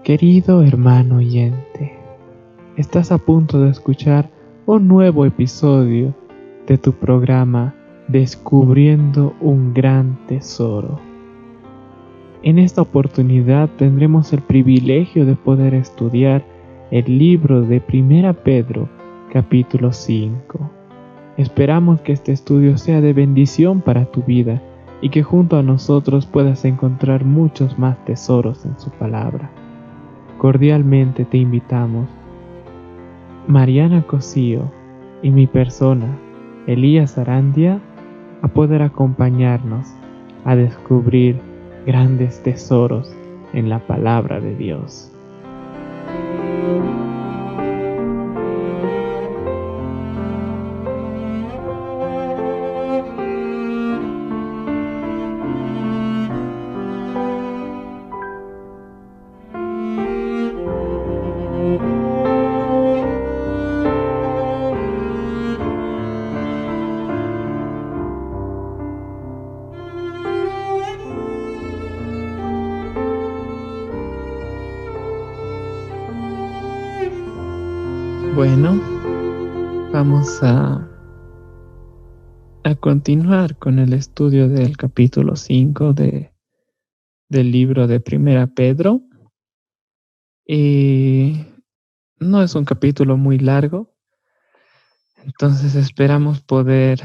Querido hermano oyente, estás a punto de escuchar un nuevo episodio de tu programa Descubriendo un gran tesoro. En esta oportunidad tendremos el privilegio de poder estudiar el libro de Primera Pedro, capítulo 5. Esperamos que este estudio sea de bendición para tu vida y que junto a nosotros puedas encontrar muchos más tesoros en su palabra. Cordialmente te invitamos, Mariana Cosío y mi persona, Elías Arandia, a poder acompañarnos a descubrir grandes tesoros en la palabra de Dios. Bueno, vamos a continuar con el estudio del capítulo 5 del libro de Primera Pedro. Y no es un capítulo muy largo, entonces esperamos poder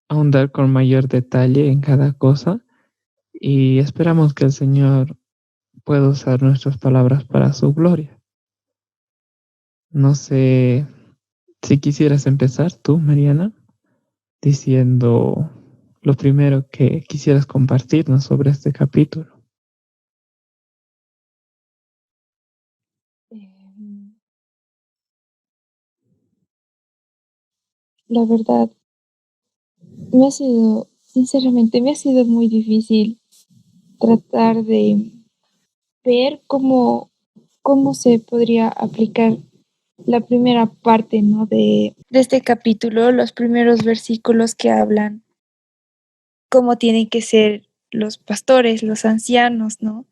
ahondar con mayor detalle en cada cosa y esperamos que el Señor pueda usar nuestras palabras para su gloria. No sé si quisieras empezar tú, Mariana, diciendo lo primero que quisieras compartirnos sobre este capítulo. La verdad, sinceramente, me ha sido muy difícil tratar de ver cómo se podría aplicar la primera parte, ¿no? De este capítulo, los primeros versículos que hablan cómo tienen que ser los pastores, los ancianos, ¿no?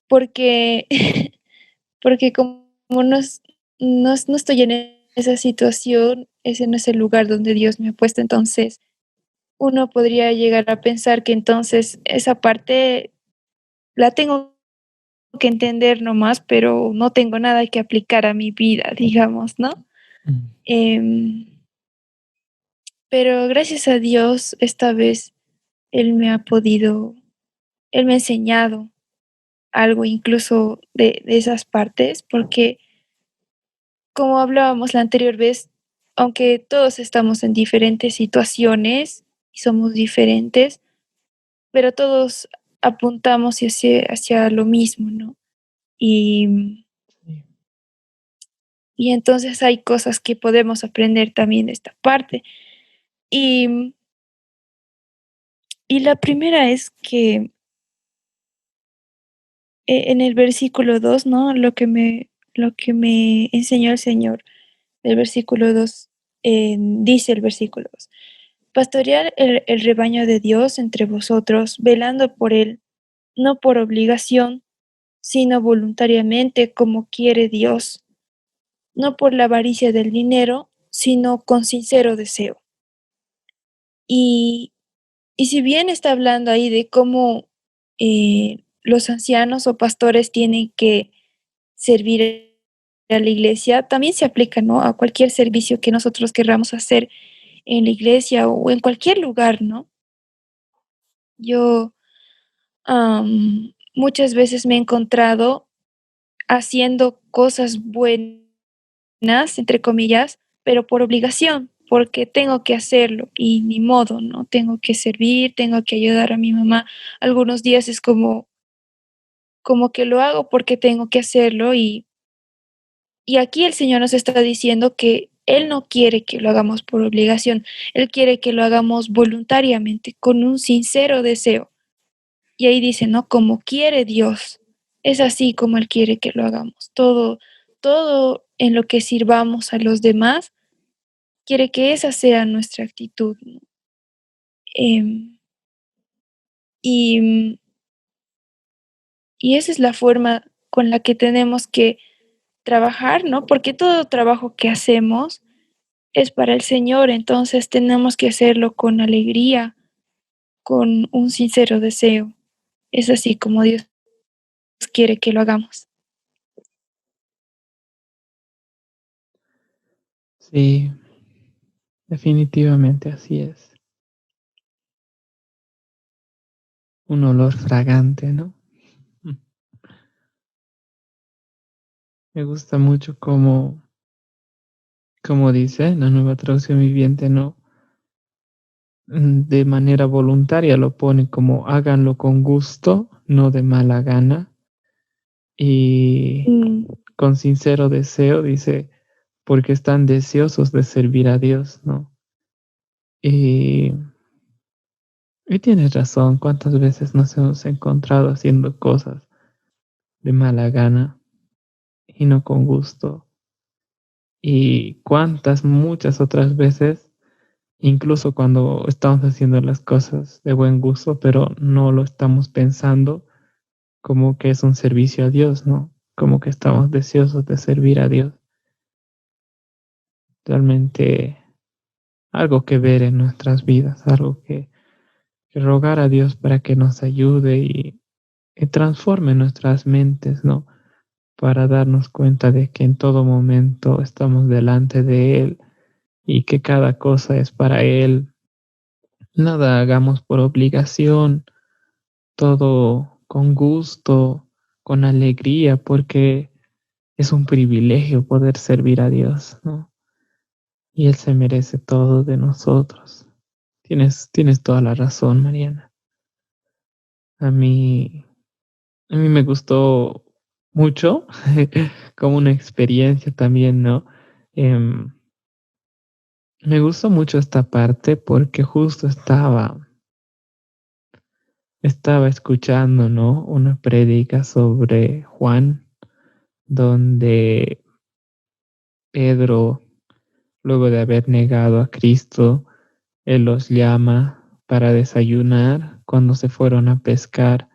Porque, porque como no estoy en esa situación, ese no es el lugar donde Dios me ha puesto, entonces uno podría llegar a pensar que entonces esa parte la tengo que entender nomás, pero no tengo nada que aplicar a mi vida, digamos, ¿no? Em, pero gracias a Dios, esta vez Él me ha enseñado algo incluso de esas partes, porque como hablábamos la anterior vez, aunque todos estamos en diferentes situaciones y somos diferentes, pero todos apuntamos hacia lo mismo, ¿no? Y y entonces hay cosas que podemos aprender también de esta parte. Y y la primera es que, en el versículo 2, ¿no? Lo que me enseñó el Señor, el versículo 2, dice el versículo 2: "Pastoread el rebaño de Dios entre vosotros, velando por él, no por obligación, sino voluntariamente, como quiere Dios, no por la avaricia del dinero, sino con sincero deseo". Y y si bien está hablando ahí de cómo, los ancianos o pastores tienen que servir a la iglesia, también se aplica, ¿no?, a cualquier servicio que nosotros querramos hacer en la iglesia o en cualquier lugar, ¿no? Yo, muchas veces me he encontrado haciendo cosas buenas, entre comillas, pero por obligación, porque tengo que hacerlo y ni modo, ¿no? Tengo que servir, tengo que ayudar a mi mamá. Algunos días es como que lo hago porque tengo que hacerlo y aquí el Señor nos está diciendo que Él no quiere que lo hagamos por obligación, Él quiere que lo hagamos voluntariamente, con un sincero deseo. Y ahí dice, ¿no? Como quiere Dios, es así como Él quiere que lo hagamos. Todo en lo que sirvamos a los demás, quiere que esa sea nuestra actitud, ¿no? Em, y, y esa es la forma con la que tenemos que trabajar, ¿no? Porque todo trabajo que hacemos es para el Señor, entonces tenemos que hacerlo con alegría, con un sincero deseo. Es así como Dios quiere que lo hagamos. Sí, definitivamente así es. Un olor fragante, ¿no? Mm. Me gusta mucho como dice la Nueva Traducción Viviente, ¿no? De manera voluntaria lo pone como háganlo con gusto, no de mala gana. Y Mm, con sincero deseo, dice, porque están deseosos de servir a Dios, ¿no? Y, y tienes razón, cuántas veces nos hemos encontrado haciendo cosas de mala gana y no con gusto. Y cuántas, muchas otras veces, incluso cuando estamos haciendo las cosas de buen gusto, pero no lo estamos pensando como que es un servicio a Dios, ¿no? Como que estamos deseosos de servir a Dios. Realmente algo que ver en nuestras vidas, algo que rogar a Dios para que nos ayude y transforme nuestras mentes, ¿no? Para darnos cuenta de que en todo momento estamos delante de Él y que cada cosa es para Él. Nada hagamos por obligación, todo con gusto, con alegría, porque es un privilegio poder servir a Dios, ¿no? Y Él se merece todo de nosotros. Tienes toda la razón, Mariana. A mí, a mí me gustó mucho, como una experiencia también, ¿no? Em, Me gustó mucho esta parte porque justo estaba escuchando, ¿no? Una prédica sobre Juan, donde Pedro, luego de haber negado a Cristo, él los llama para desayunar cuando se fueron a pescar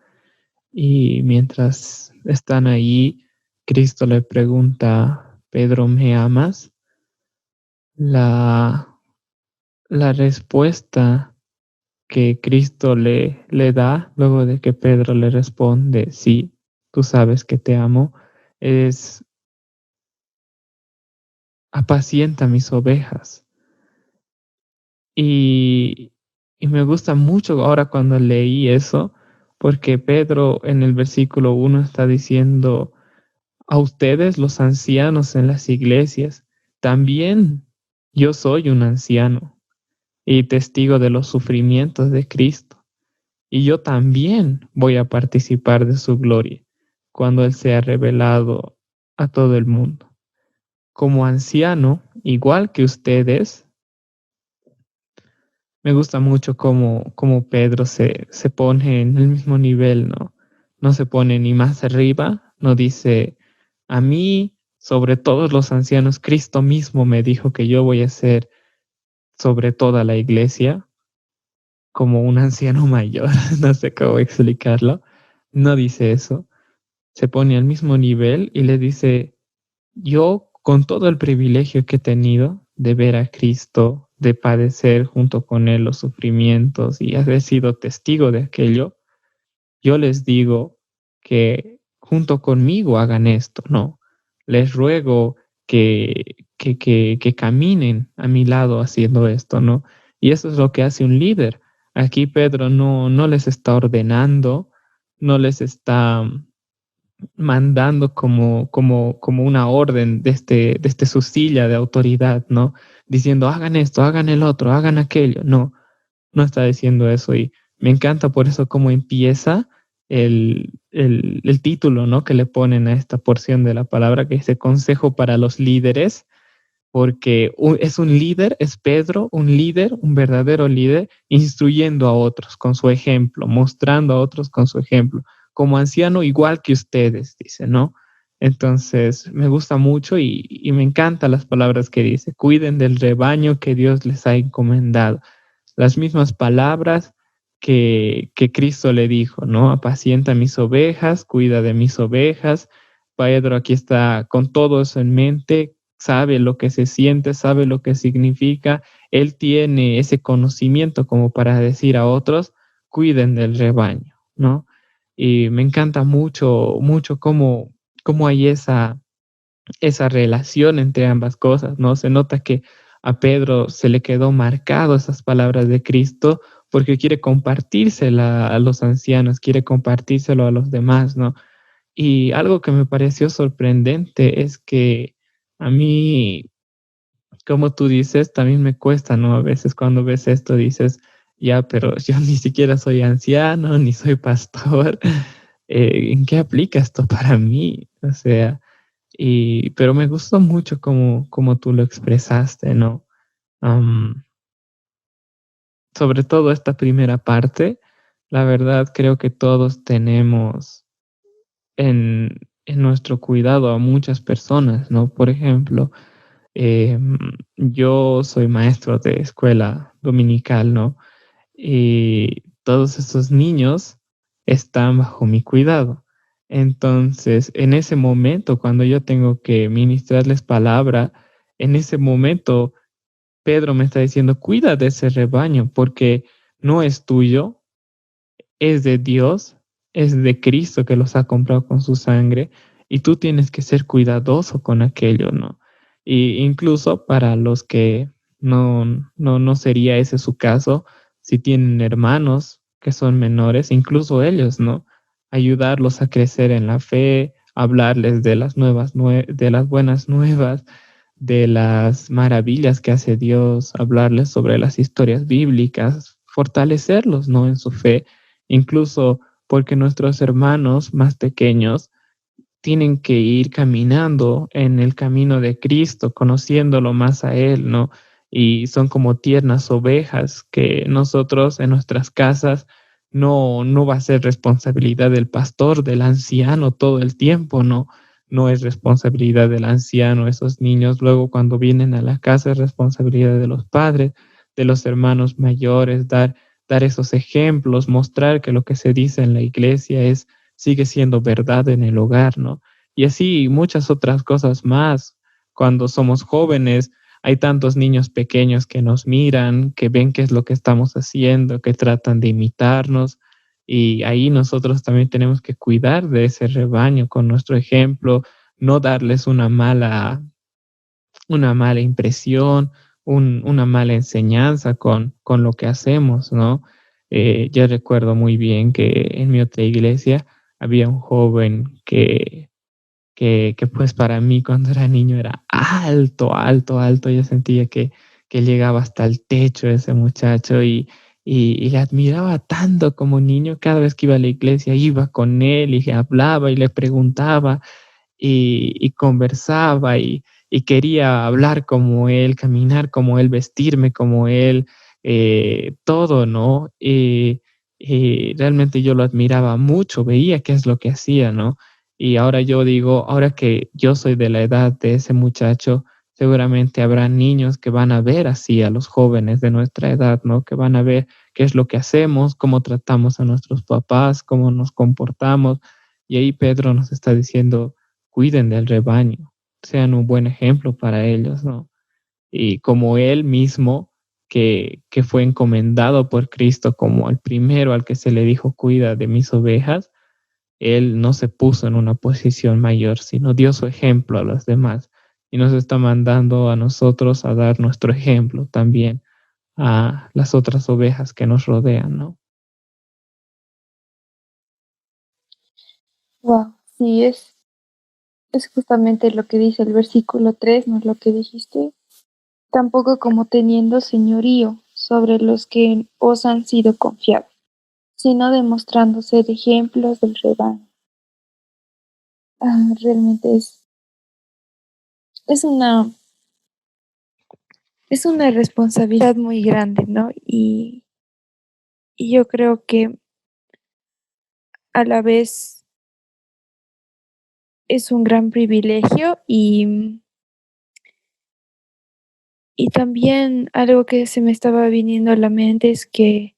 y mientras están allí, Cristo le pregunta, Pedro, ¿me amas? La, la respuesta que Cristo le da luego de que Pedro le responde, sí, tú sabes que te amo, es apacienta mis ovejas. Y, y me gusta mucho ahora cuando leí eso, porque Pedro en el versículo 1 está diciendo, a ustedes los ancianos en las iglesias, también yo soy un anciano y testigo de los sufrimientos de Cristo. Y yo también voy a participar de su gloria cuando Él sea revelado a todo el mundo. Como anciano, igual que ustedes, me gusta mucho cómo Pedro se pone en el mismo nivel, ¿no? No se pone ni más arriba, no dice, a mí, sobre todos los ancianos, Cristo mismo me dijo que yo voy a ser sobre toda la iglesia, como un anciano mayor, no sé cómo explicarlo, no dice eso, se pone al mismo nivel y le dice, yo con todo el privilegio que he tenido de ver a Cristo, de padecer junto con Él los sufrimientos y haber sido testigo de aquello, yo les digo que junto conmigo hagan esto, ¿no? Les ruego que caminen a mi lado haciendo esto, ¿no? Y eso es lo que hace un líder. Aquí Pedro no les está ordenando, no les está mandando como una orden desde su silla de autoridad, ¿no? Diciendo, hagan esto, hagan el otro, hagan aquello. No está diciendo eso y me encanta por eso cómo empieza el título, ¿no? Que le ponen a esta porción de la palabra que dice consejo para los líderes, porque es un líder, es Pedro, un líder, un verdadero líder, instruyendo a otros con su ejemplo, mostrando a otros con su ejemplo, como anciano igual que ustedes, dice, ¿no? Entonces, me gusta mucho y me encantan las palabras que dice, cuiden del rebaño que Dios les ha encomendado. Las mismas palabras que Cristo le dijo, ¿no? Apacienta mis ovejas, cuida de mis ovejas. Pedro aquí está con todo eso en mente, sabe lo que se siente, sabe lo que significa. Él tiene ese conocimiento como para decir a otros, cuiden del rebaño, ¿no? Y me encanta mucho, mucho cómo hay esa relación entre ambas cosas, ¿no? Se nota que a Pedro se le quedó marcado esas palabras de Cristo porque quiere compartírsela a los ancianos, quiere compartírselo a los demás, ¿no? Y algo que me pareció sorprendente es que a mí, como tú dices, también me cuesta, ¿no? A veces cuando ves esto dices, ya, pero yo ni siquiera soy anciano, ni soy pastor. ¿En qué aplica esto para mí? O sea, pero me gustó mucho como tú lo expresaste, ¿no? Am, Sobre todo esta primera parte, la verdad creo que todos tenemos en nuestro cuidado a muchas personas, ¿no? Por ejemplo, em, yo soy maestro de escuela dominical, ¿no? Y todos esos niños están bajo mi cuidado. Entonces, en ese momento, cuando yo tengo que ministrarles palabra, en ese momento Pedro me está diciendo, cuida de ese rebaño porque no es tuyo, es de Dios, es de Cristo que los ha comprado con su sangre y tú tienes que ser cuidadoso con aquello, ¿no? Y incluso para los que no sería ese su caso, si tienen hermanos que son menores, incluso ellos, ¿no? Ayudarlos a crecer en la fe, hablarles de las de las buenas nuevas, de las maravillas que hace Dios, hablarles sobre las historias bíblicas, fortalecerlos, ¿no? En su fe, incluso porque nuestros hermanos más pequeños tienen que ir caminando en el camino de Cristo, conociéndolo más a Él, ¿no? Y son como tiernas ovejas que nosotros en nuestras casas no va a ser responsabilidad del pastor, del anciano todo el tiempo, ¿no? No es responsabilidad del anciano, esos niños luego cuando vienen a la casa es responsabilidad de los padres, de los hermanos mayores, dar esos ejemplos, mostrar que lo que se dice en la iglesia sigue siendo verdad en el hogar, ¿no? Y así muchas otras cosas más. Cuando somos jóvenes, hay tantos niños pequeños que nos miran, que ven qué es lo que estamos haciendo, que tratan de imitarnos. Y ahí nosotros también tenemos que cuidar de ese rebaño con nuestro ejemplo, no darles una mala impresión, una mala enseñanza con lo que hacemos, ¿no? Yo recuerdo muy bien que en mi otra iglesia había un joven que pues para mí cuando era niño era alto, alto, alto. Yo sentía que llegaba hasta el techo ese muchacho y le admiraba tanto como niño. Cada vez que iba a la iglesia iba con él y le hablaba y le preguntaba y conversaba y quería hablar como él, caminar como él, vestirme como él, todo, ¿no? Y realmente yo lo admiraba mucho, veía qué es lo que hacía, ¿no? Y ahora yo digo, ahora que yo soy de la edad de ese muchacho, seguramente habrá niños que van a ver así a los jóvenes de nuestra edad, ¿no? Que van a ver qué es lo que hacemos, cómo tratamos a nuestros papás, cómo nos comportamos. Y ahí Pedro nos está diciendo, cuiden del rebaño, sean un buen ejemplo para ellos, ¿no? Y como él mismo, que fue encomendado por Cristo como el primero al que se le dijo, cuida de mis ovejas, él no se puso en una posición mayor, sino dio su ejemplo a los demás y nos está mandando a nosotros a dar nuestro ejemplo también a las otras ovejas que nos rodean, ¿no? Wow, sí, es justamente lo que dice el versículo 3, no es lo que dijiste. Tampoco como teniendo señorío sobre los que os han sido confiados, sino demostrando ser ejemplos del rebaño. Realmente es una es una responsabilidad muy grande, ¿no? Y yo creo que a la vez es un gran privilegio y también algo que se me estaba viniendo a la mente es que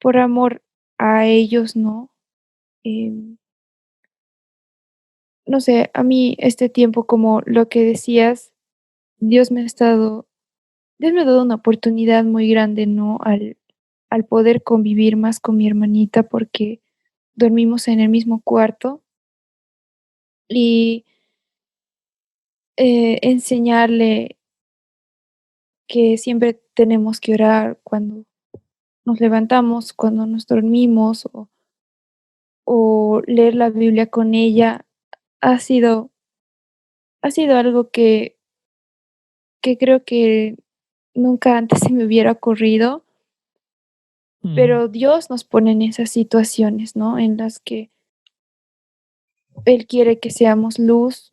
por amor a ellos, ¿no? Em, no sé, a mí este tiempo, como lo que decías, Dios me ha estado Dios me ha dado una oportunidad muy grande, ¿no? Al poder convivir más con mi hermanita, porque dormimos en el mismo cuarto y, enseñarle que siempre tenemos que orar cuando nos levantamos, cuando nos dormimos, o leer la Biblia con ella, ha sido ha sido algo que creo que nunca antes se me hubiera ocurrido, Mm, pero Dios nos pone en esas situaciones, ¿no? En las que Él quiere que seamos luz,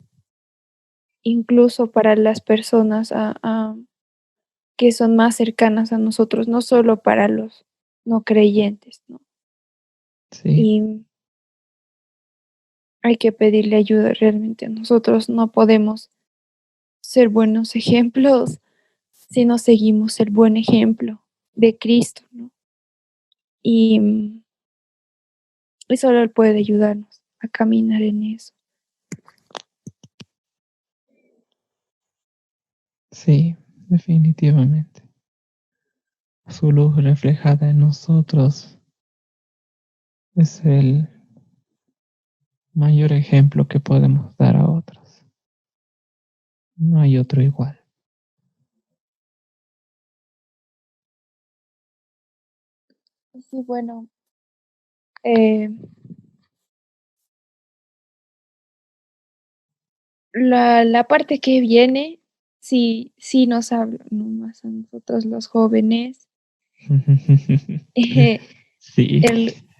incluso para las personas que son más cercanas a nosotros, no solo para los no creyentes, ¿no? sí, Y hay que pedirle ayuda realmente. Nosotros no podemos ser buenos ejemplos si no seguimos el buen ejemplo de Cristo, ¿no? Y, y solo Él puede ayudarnos a caminar en eso. sí, definitivamente. Su luz reflejada en nosotros es el mayor ejemplo que podemos dar a otros. No hay otro igual. Sí, bueno, eh, la parte que viene, sí nos habla, ¿no? Más a nosotros los jóvenes. Sí.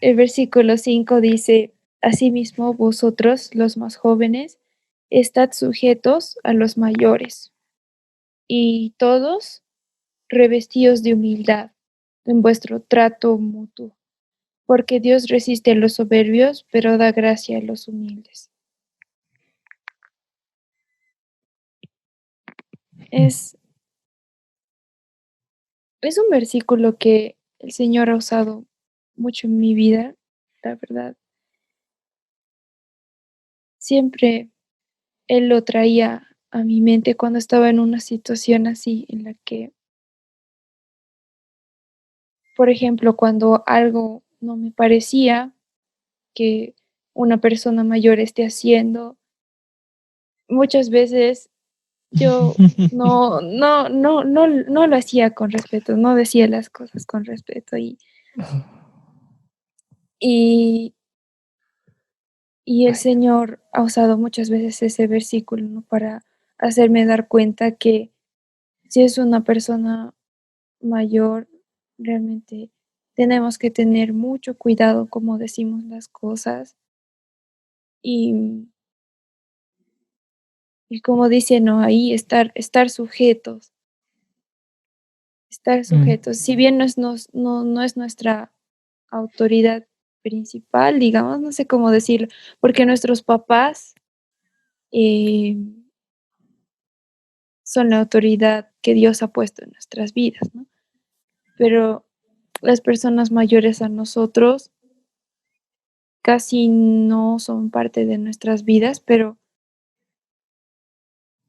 El versículo 5 dice: "Asimismo, vosotros, los más jóvenes, estad sujetos a los mayores, y todos revestidos de humildad en vuestro trato mutuo, porque Dios resiste a los soberbios, pero da gracia a los humildes". Es es un versículo que el Señor ha usado mucho en mi vida, la verdad. Siempre Él lo traía a mi mente cuando estaba en una situación así, en la que, por ejemplo, cuando algo no me parecía que una persona mayor esté haciendo, muchas veces yo no lo hacía con respeto, no decía las cosas con respeto y y el Vaya. Señor ha usado muchas veces ese versículo, ¿no? Para hacerme dar cuenta que si es una persona mayor, realmente tenemos que tener mucho cuidado cómo decimos las cosas y y como dice, ¿no? Ahí estar Mm, sujetos. Si bien no es nuestra autoridad principal, digamos, no sé cómo decirlo, porque nuestros papás, eh, son la autoridad que Dios ha puesto en nuestras vidas, ¿no? Pero las personas mayores a nosotros casi no son parte de nuestras vidas, pero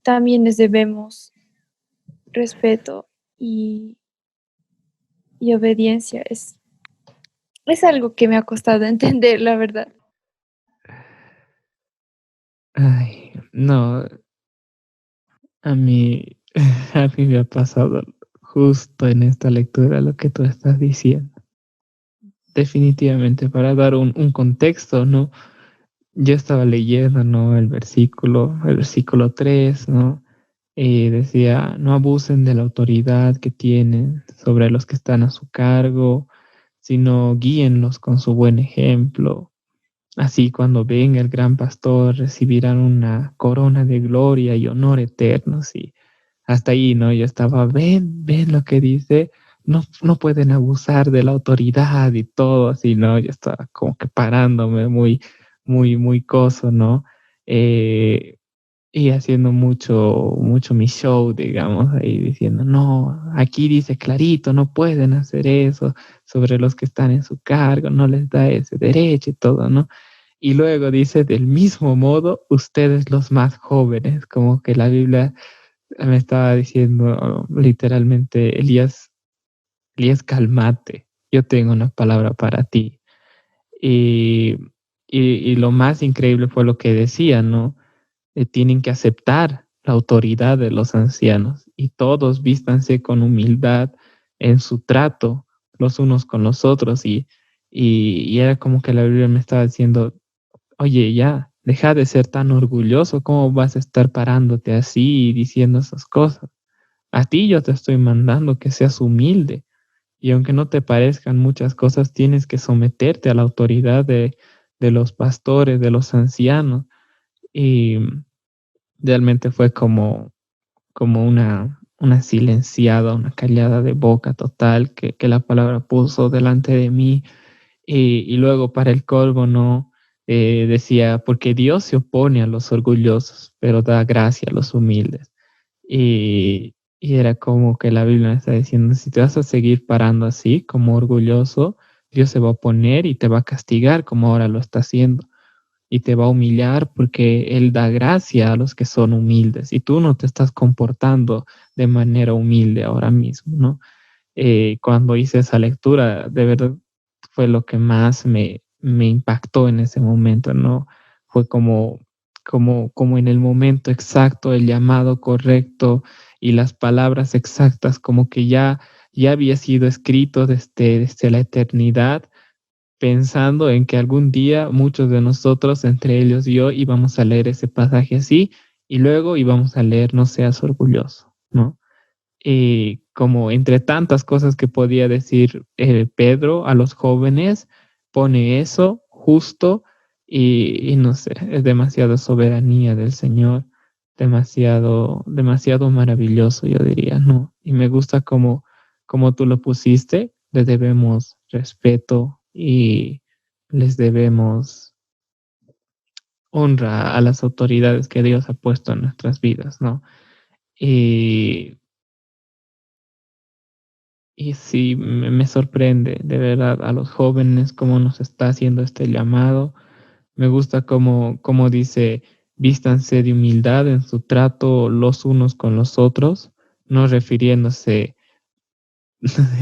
también les debemos respeto y obediencia. Es algo que me ha costado entender, la verdad. ay, no, a mí, a mí me ha pasado justo en esta lectura lo que tú estás diciendo. Definitivamente, para dar un contexto, ¿no? Yo estaba leyendo, ¿no? El versículo 3, ¿no? Decía, no abusen de la autoridad que tienen sobre los que están a su cargo, sino guíenlos con su buen ejemplo. Así cuando venga el gran pastor recibirán una corona de gloria y honor eternos. Y hasta ahí, ¿no? Yo estaba, ven lo que dice, no pueden abusar de la autoridad y todo, así, ¿no? Yo estaba como que parándome muy coso, ¿no? Eh, y haciendo mucho mi show, digamos, ahí diciendo, no, aquí dice clarito, no pueden hacer eso sobre los que están en su cargo, no les da ese derecho y todo, ¿no? Y luego dice, del mismo modo, ustedes los más jóvenes, como que la Biblia me estaba diciendo literalmente, Elías, cálmate, yo tengo una palabra para ti. Y, y lo más increíble fue lo que decía, ¿no? Tienen que aceptar la autoridad de los ancianos y todos vístanse con humildad en su trato los unos con los otros. Y era como que la Biblia me estaba diciendo, oye, ya, deja de ser tan orgulloso, ¿cómo vas a estar parándote así y diciendo esas cosas? A ti yo te estoy mandando que seas humilde y aunque no te parezcan muchas cosas, tienes que someterte a la autoridad de los pastores, de los ancianos. Y realmente fue como una silenciada, una callada de boca total que la palabra puso delante de mí. Y luego para el colmo, ¿no? Decía, porque Dios se opone a los orgullosos, pero da gracia a los humildes. Y era como que la Biblia me está diciendo, si te vas a seguir parando así, como orgulloso, Dios se va a oponer y te va a castigar como ahora lo está haciendo y te va a humillar porque Él da gracia a los que son humildes y tú no te estás comportando de manera humilde ahora mismo, ¿no? Cuando hice esa lectura, de verdad fue lo que más me impactó en ese momento, ¿no? Fue como en el momento exacto, el llamado correcto y las palabras exactas, como que ya había sido escrito desde la eternidad pensando en que algún día muchos de nosotros, entre ellos yo, íbamos a leer ese pasaje así y luego íbamos a leer No seas orgulloso, ¿no? Y como entre tantas cosas que podía decir Pedro a los jóvenes, pone eso justo y no sé, es demasiada soberanía del Señor, demasiado maravilloso, yo diría, ¿no? Y me gusta como tú lo pusiste, le debemos respeto y les debemos honra a las autoridades que Dios ha puesto en nuestras vidas, ¿no? Y Y sí, me sorprende de verdad a los jóvenes cómo nos está haciendo este llamado. Me gusta cómo dice, vístanse de humildad en su trato los unos con los otros, no refiriéndose,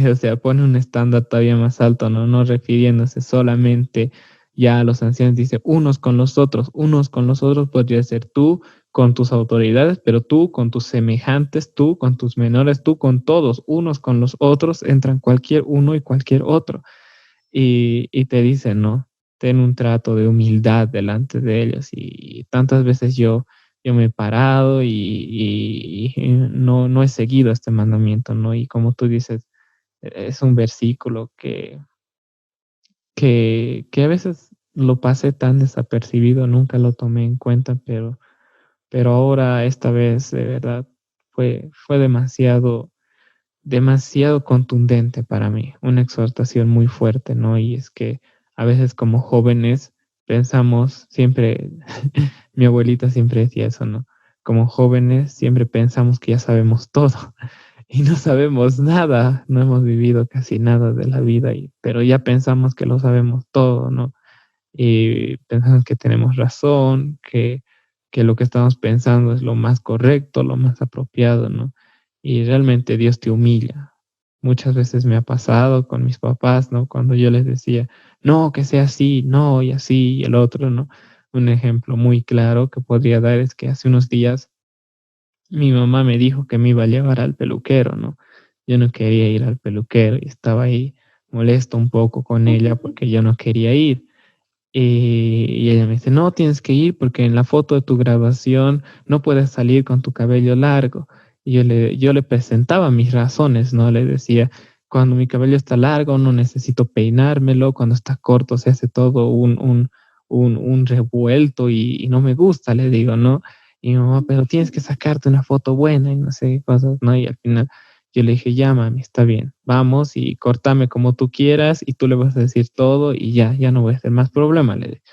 o sea, pone un estándar todavía más alto, ¿no? No refiriéndose solamente ya a los ancianos, dice unos con los otros podría ser tú con tus autoridades, pero tú con tus semejantes, tú con tus menores, tú con todos, unos con los otros, entran cualquier uno y cualquier otro. Y te dicen, ¿no? Ten un trato de humildad delante de ellos. Y tantas veces yo me he parado y no he seguido este mandamiento, ¿no? Y como tú dices, es un versículo que a veces lo pasé tan desapercibido, nunca lo tomé en cuenta, pero ahora esta vez de verdad fue demasiado contundente para mí, una exhortación muy fuerte, ¿no? Y es que a veces como jóvenes pensamos siempre, mi abuelita siempre decía eso, ¿no? Como jóvenes siempre pensamos que ya sabemos todo y no sabemos nada, no hemos vivido casi nada de la vida, pero ya pensamos que lo sabemos todo, ¿no? Y pensamos que tenemos razón, que lo que estamos pensando es lo más correcto, lo más apropiado, ¿no? Y realmente Dios te humilla. Muchas veces me ha pasado con mis papás, ¿no? Cuando yo les decía, no, que sea así, no, y así, y el otro, ¿no? Un ejemplo muy claro que podría dar es que hace unos días mi mamá me dijo que me iba a llevar al peluquero, ¿no? Yo no quería ir al peluquero y estaba ahí molesto un poco con ella porque yo no quería ir. Y ella me dice, no, tienes que ir porque en la foto de tu grabación no puedes salir con tu cabello largo. Y yo le presentaba mis razones, ¿no? Le decía, cuando mi cabello está largo no necesito peinármelo, cuando está corto se hace todo un revuelto y no me gusta, le digo, ¿no? Y mi mamá, pero tienes que sacarte una foto buena y no sé qué cosas, ¿no? Y al final yo le dije, ya, mami, está bien, vamos y cortame como tú quieras y tú le vas a decir todo y ya no voy a hacer más problema. Le dije,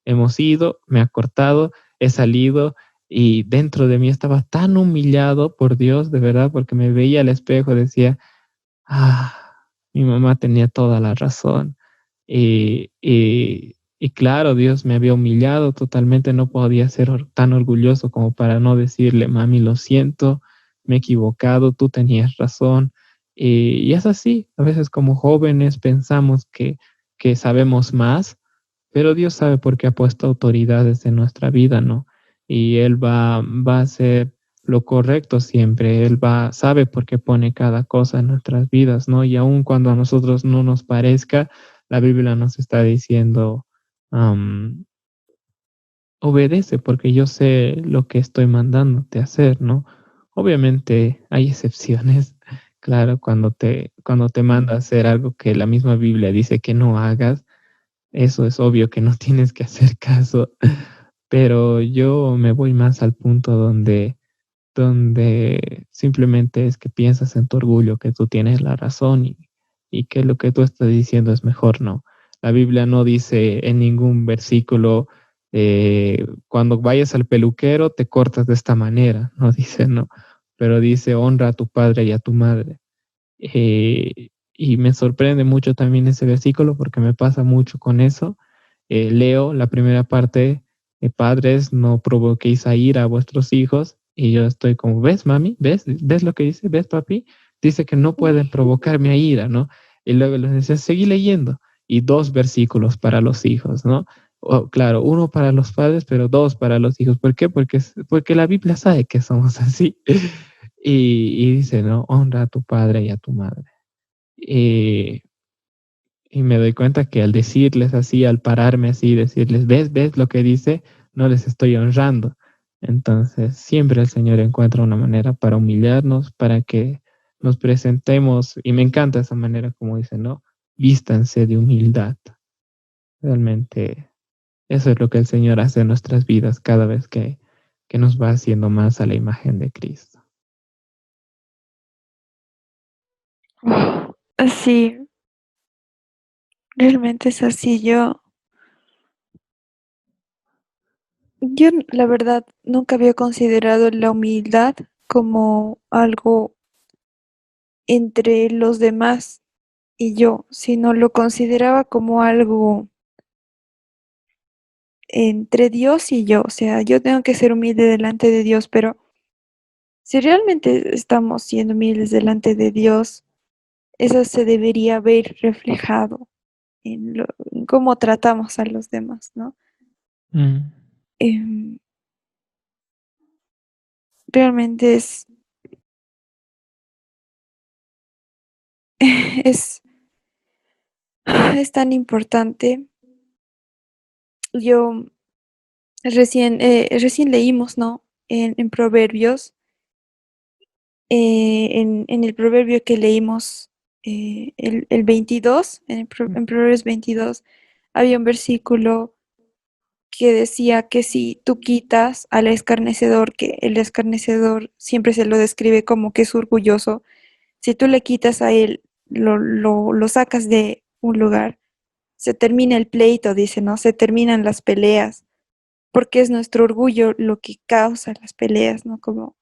hemos ido, me ha cortado, he salido y dentro de mí estaba tan humillado por Dios, de verdad, porque me veía al espejo, decía, ah, mi mamá tenía toda la razón. Y claro, Dios me había humillado totalmente, no podía ser tan orgulloso como para no decirle, mami, lo siento, me he equivocado, tú tenías razón. Y es así, a veces como jóvenes pensamos que sabemos más, pero Dios sabe por qué ha puesto autoridades en nuestra vida, ¿no? Y Él va a hacer lo correcto siempre. Sabe por qué pone cada cosa en nuestras vidas, ¿no? Y aun cuando a nosotros no nos parezca, la Biblia nos está diciendo, am, obedece porque yo sé lo que estoy mandándote a hacer, ¿no? Obviamente hay excepciones, claro, cuando te manda a hacer algo que la misma Biblia dice que no hagas, eso es obvio que no tienes que hacer caso, pero yo me voy más al punto donde simplemente es que piensas en tu orgullo, que tú tienes la razón y que lo que tú estás diciendo es mejor, ¿no? La Biblia no dice en ningún versículo, cuando vayas al peluquero te cortas de esta manera, no dice, no, pero dice honra a tu padre y a tu madre. Y me sorprende mucho también ese versículo porque me pasa mucho con eso. Leo la primera parte, padres, no provoquéis a ira a vuestros hijos. Y yo estoy como, ¿ves, mami? ¿Ves lo que dice? ¿Ves, papi? Dice que no pueden provocarme a ira, ¿no? Y luego les dice, seguí leyendo. Y dos versículos para los hijos, ¿no? Claro, uno para los padres, pero dos para los hijos. ¿Por qué? Porque la Biblia sabe que somos así. Y dice, ¿no? Honra a tu padre y a tu madre. Y, y me doy cuenta que al decirles así, al pararme así, decirles, ¿ves lo que dice? No les estoy honrando. Entonces, siempre el Señor encuentra una manera para humillarnos, para que nos presentemos, y me encanta esa manera como dice, ¿no? Vístanse de humildad. Realmente, eso es lo que el Señor hace en nuestras vidas cada vez que nos va haciendo más a la imagen de Cristo. Sí, realmente es así. Yo la verdad nunca había considerado la humildad como algo entre los demás y yo, sino lo consideraba como algo entre Dios y yo. O sea, yo tengo que ser humilde delante de Dios, pero si realmente estamos siendo humildes delante de Dios, eso se debería ver reflejado en cómo tratamos a los demás, ¿no? Mm. Em, realmente es, es tan importante. Yo recién leímos, ¿no? En Proverbios, en el proverbio que leímos, el 22, en Proverbios 22, había un versículo que decía que si tú quitas al escarnecedor, que el escarnecedor siempre se lo describe como que es orgulloso, si tú le quitas a él, lo sacas de un lugar, se termina el pleito, dice, ¿no? Se terminan las peleas, porque es nuestro orgullo lo que causa las peleas, ¿no? Como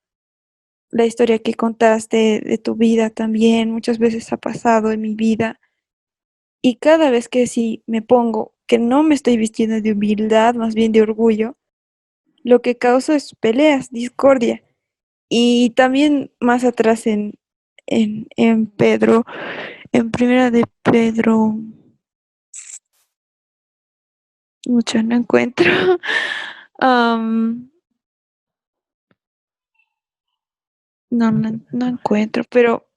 la historia que contaste de tu vida también, muchas veces ha pasado en mi vida. Y cada vez que sí me pongo que no me estoy vistiendo de humildad, más bien de orgullo, lo que causa es peleas, discordia. Y también más atrás en Pedro, en primera de Pedro, mucho no encuentro. Am, no encuentro, pero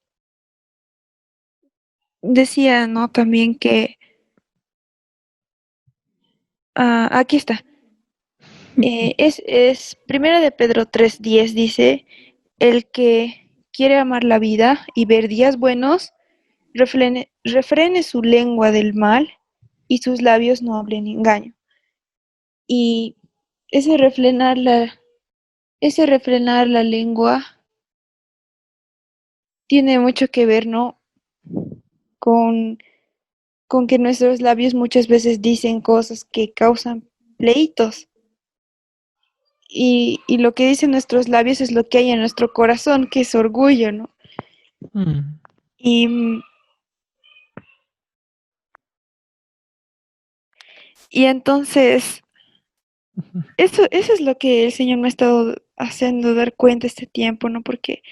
decía, ¿no? También que, aquí está. Es primera de Pedro 3:10 dice, el que quiere amar la vida y ver días buenos, refrene su lengua del mal y sus labios no hablen engaño. Y ese refrenar ese refrenar la lengua tiene mucho que ver, ¿no? Con, con que nuestros labios muchas veces dicen cosas que causan pleitos. Y lo que dicen nuestros labios es lo que hay en nuestro corazón, que es orgullo, ¿no? Mm, Y, y entonces, eso es lo que el Señor me ha estado haciendo dar cuenta este tiempo, ¿no? Porque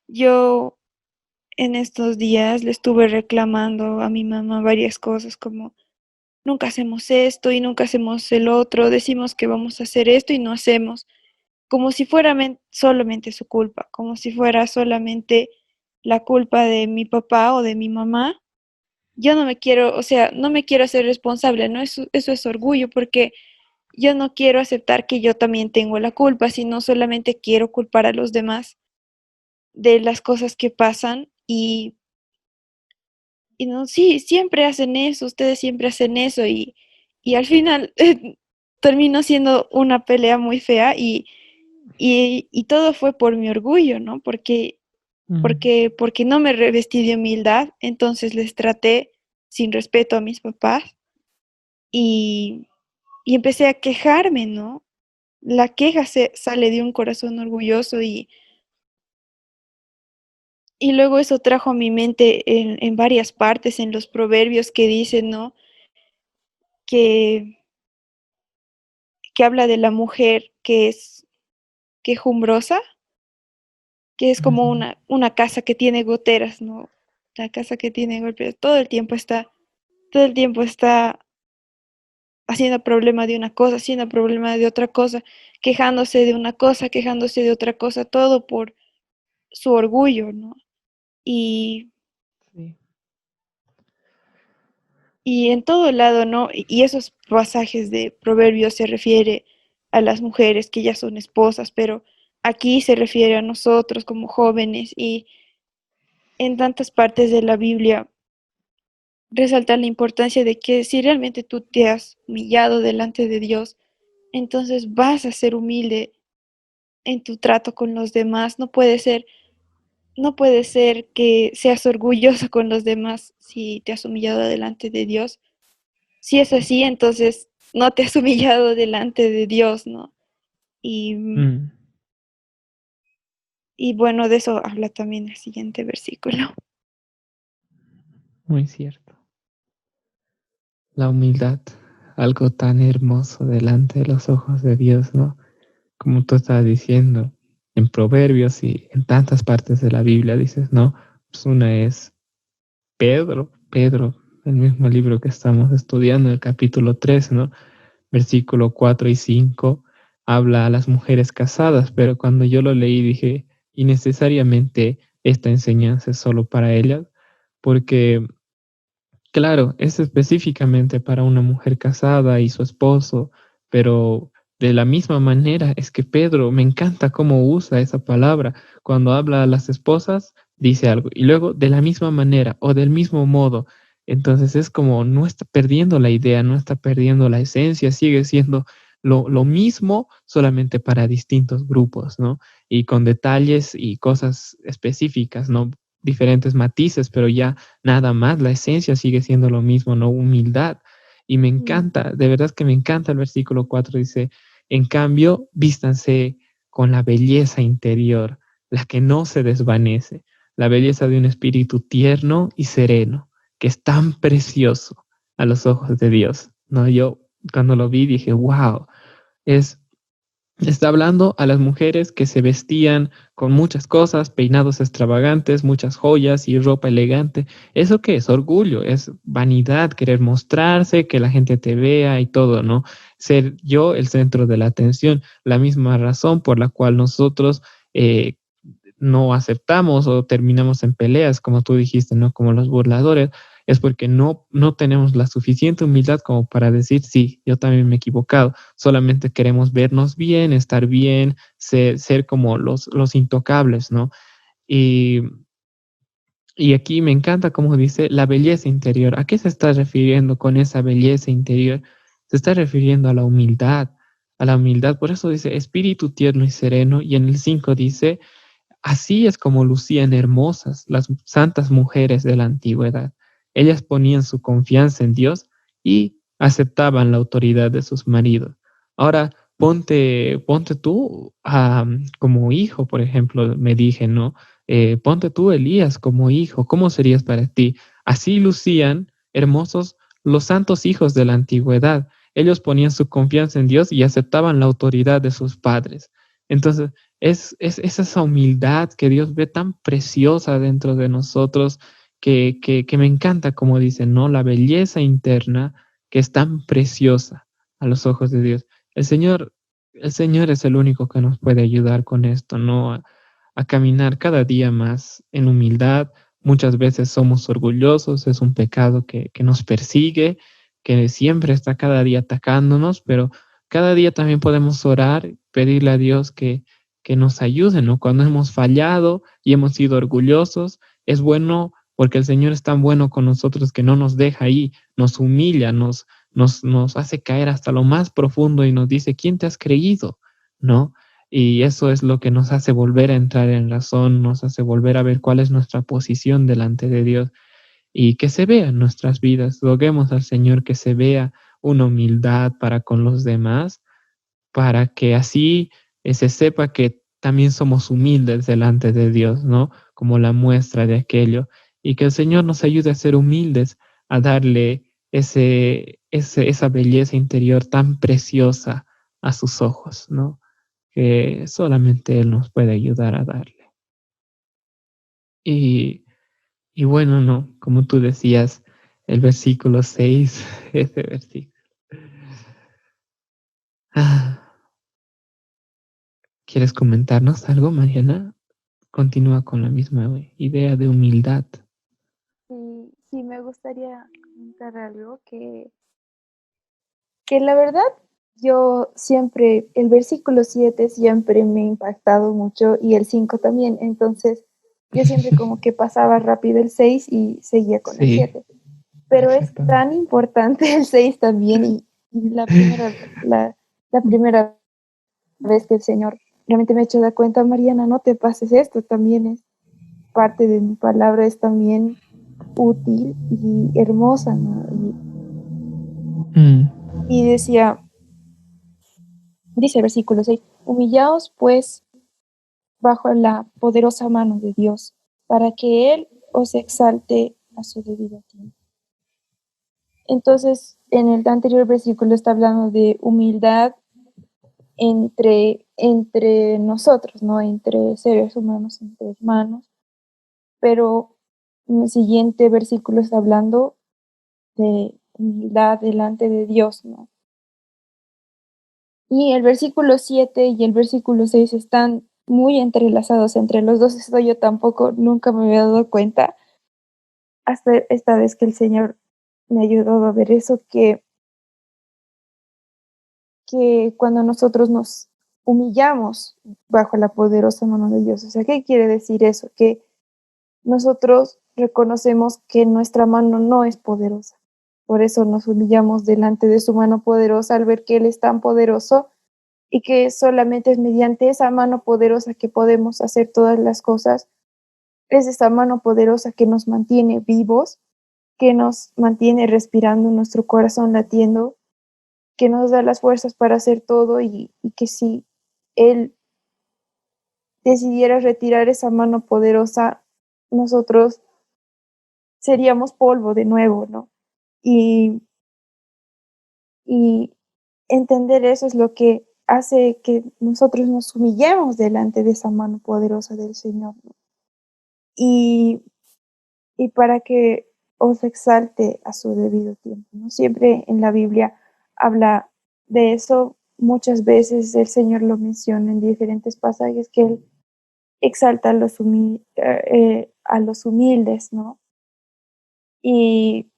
yo en estos días le estuve reclamando a mi mamá varias cosas como nunca hacemos esto y nunca hacemos el otro, decimos que vamos a hacer esto y no hacemos, como si fuera solamente su culpa, como si fuera solamente la culpa de mi papá o de mi mamá. Yo no me quiero, o sea, no me quiero hacer responsable, ¿no? Eso es orgullo porque yo no quiero aceptar que yo también tengo la culpa, sino solamente quiero culpar a los demás de las cosas que pasan y no, sí, siempre hacen eso, ustedes siempre hacen eso y al final terminó siendo una pelea muy fea y todo fue por mi orgullo, ¿no? mm, Porque no me revestí de humildad, entonces les traté sin respeto a mis papás y, y empecé a quejarme, ¿no? La queja sale de un corazón orgulloso y luego eso trajo a mi mente en varias partes, en los proverbios que dicen, ¿no? Que, que habla de la mujer que es quejumbrosa, que es como mm, una casa que tiene goteras, ¿no? La casa que tiene golpes, todo el tiempo está haciendo problema de una cosa, haciendo problema de otra cosa, quejándose de una cosa, quejándose de otra cosa, todo por su orgullo, ¿no? Y, sí. y en todo lado, ¿no? Y esos pasajes de Proverbios se refiere a las mujeres que ya son esposas, pero aquí se refiere a nosotros como jóvenes y en tantas partes de la Biblia resalta la importancia de que si realmente tú te has humillado delante de Dios, entonces vas a ser humilde en tu trato con los demás. No puede ser que seas orgulloso con los demás si te has humillado delante de Dios. Si es así, entonces no te has humillado delante de Dios, ¿no? Y, Mm, y bueno, de eso habla también el siguiente versículo. muy cierto. La humildad, algo tan hermoso delante de los ojos de Dios, ¿no? Como tú estabas diciendo, en Proverbios y en tantas partes de la Biblia dices, ¿no? Pues una es Pedro, el mismo libro que estamos estudiando, el capítulo 3, ¿no? Versículo 4 y 5 habla a las mujeres casadas, pero cuando yo lo leí dije, y necesariamente esta enseñanza es solo para ellas, porque claro, es específicamente para una mujer casada y su esposo, pero de la misma manera es que Pedro me encanta cómo usa esa palabra. Cuando habla a las esposas, dice algo, y luego de la misma manera o del mismo modo. Entonces es como no está perdiendo la idea, no está perdiendo la esencia, sigue siendo lo mismo, solamente para distintos grupos, ¿no? Y con detalles y cosas específicas, ¿no? Diferentes matices, pero ya nada más, la esencia sigue siendo lo mismo, ¿no? Humildad. Y me Mm, encanta, de verdad que me encanta el versículo 4 dice, en cambio, vístanse con la belleza interior, la que no se desvanece, la belleza de un espíritu tierno y sereno, que es tan precioso a los ojos de Dios, ¿no? Yo cuando lo vi dije, wow, es está hablando a las mujeres que se vestían con muchas cosas, peinados extravagantes, muchas joyas y ropa elegante. ¿Eso qué es? Orgullo, es vanidad, querer mostrarse, que la gente te vea y todo, ¿no? Ser yo el centro de la atención, la misma razón por la cual nosotros no aceptamos o terminamos en peleas, como tú dijiste, ¿no? Como los burladores, es porque no tenemos la suficiente humildad como para decir, sí, yo también me he equivocado. Solamente queremos vernos bien, estar bien, ser como los intocables, ¿no? Y, y aquí me encanta como dice la belleza interior. ¿A qué se está refiriendo con esa belleza interior? Se está refiriendo a la humildad, a la humildad. Por eso dice espíritu tierno y sereno. Y en el 5 dice, así es como lucían hermosas las santas mujeres de la antigüedad. Ellas ponían su confianza en Dios y aceptaban la autoridad de sus maridos. Ahora, ponte tú como hijo, por ejemplo, me dije, ¿no? Ponte tú, Elías, como hijo, ¿cómo serías para ti? Así lucían hermosos los santos hijos de la antigüedad. Ellos ponían su confianza en Dios y aceptaban la autoridad de sus padres. Entonces, es esa humildad que Dios ve tan preciosa dentro de nosotros que me encanta, como dicen, ¿no? La belleza interna que es tan preciosa a los ojos de Dios. El Señor, el Señor es el único que nos puede ayudar con esto, ¿no? A caminar cada día más en humildad. Muchas veces somos orgullosos, es un pecado que nos persigue, que siempre está cada día atacándonos, pero cada día también podemos orar, pedirle a Dios que nos ayude, ¿no? Cuando hemos fallado y hemos sido orgullosos, es bueno porque el Señor es tan bueno con nosotros que no nos deja ahí, nos humilla, nos hace caer hasta lo más profundo y nos dice, ¿quién te has creído? ¿No? Y eso es lo que nos hace volver a entrar en razón, nos hace volver a ver cuál es nuestra posición delante de Dios y que se vea en nuestras vidas. Roguemos al Señor que se vea una humildad para con los demás, para que así se sepa que también somos humildes delante de Dios, ¿no? Como la muestra de aquello. Y que el Señor nos ayude a ser humildes, a darle esa belleza interior tan preciosa a sus ojos, ¿no? Que solamente Él nos puede ayudar a darle. Y, y bueno, no, como tú decías, el versículo 6, ese versículo. Ah, ¿quieres comentarnos algo, Mariana? Continúa con la misma idea de humildad. Sí, sí, me gustaría comentar algo que la verdad yo siempre, el versículo 7 siempre me ha impactado mucho y el 5 también, entonces yo siempre como que pasaba rápido el 6 y seguía con el Sí, 7, pero es exactamente. tan importante el 6 también y la primera vez que el Señor realmente me he hecho de cuenta, Mariana, no te pases esto, también es parte de mi palabra, es también útil y hermosa, ¿no? Mm, Y decía, dice el versículo 6, humillaos pues bajo la poderosa mano de Dios, para que Él os exalte a su debido tiempo. Entonces, en el anterior versículo está hablando de humildad entre nosotros, ¿no? Entre seres humanos, entre hermanos, pero en el siguiente versículo está hablando de humildad delante de Dios, ¿no? Y el versículo 7 y el versículo 6 están muy entrelazados entre los dos. Esto yo tampoco nunca me había dado cuenta hasta esta vez que el Señor me ayudó a ver eso, que cuando nosotros nos humillamos bajo la poderosa mano de Dios, o sea, ¿qué quiere decir eso? Que nosotros reconocemos que nuestra mano no es poderosa. Por eso nos humillamos delante de su mano poderosa al ver que Él es tan poderoso y que solamente es mediante esa mano poderosa que podemos hacer todas las cosas. Es esa mano poderosa que nos mantiene vivos, que nos mantiene respirando, nuestro corazón latiendo, que nos da las fuerzas para hacer todo y que si Él decidiera retirar esa mano poderosa, nosotros seríamos polvo de nuevo, ¿no? Y, y entender eso es lo que hace que nosotros nos humillemos delante de esa mano poderosa del Señor, ¿no? Y, y para que os exalte a su debido tiempo, ¿no? Siempre en la Biblia habla de eso, muchas veces el Señor lo menciona en diferentes pasajes, que Él exalta a los humildes, ¿no? Y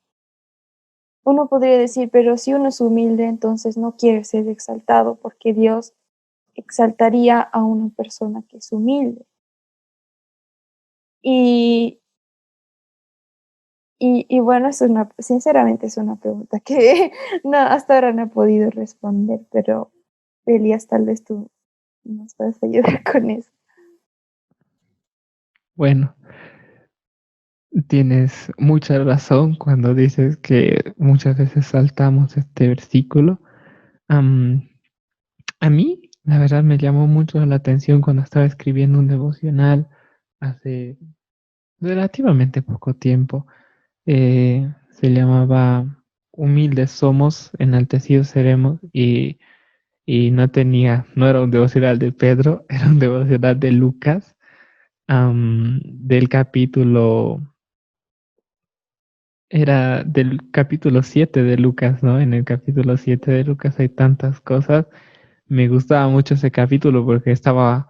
uno podría decir, pero si uno es humilde, entonces no quiere ser exaltado, porque Dios exaltaría a una persona que es humilde. Y, y bueno, sinceramente es una pregunta que no, hasta ahora no he podido responder, pero Elías, tal vez tú nos puedas ayudar con eso. Bueno, tienes mucha razón cuando dices que muchas veces saltamos este versículo. Am, a mí, la verdad, me llamó mucho la atención cuando estaba escribiendo un devocional hace relativamente poco tiempo. Se llamaba Humildes somos, enaltecidos seremos, y no era un devocional de Pedro, era un devocional de Lucas, del capítulo, era del capítulo 7 de Lucas, ¿no? En el capítulo 7 de Lucas hay tantas cosas. Me gustaba mucho ese capítulo porque estaba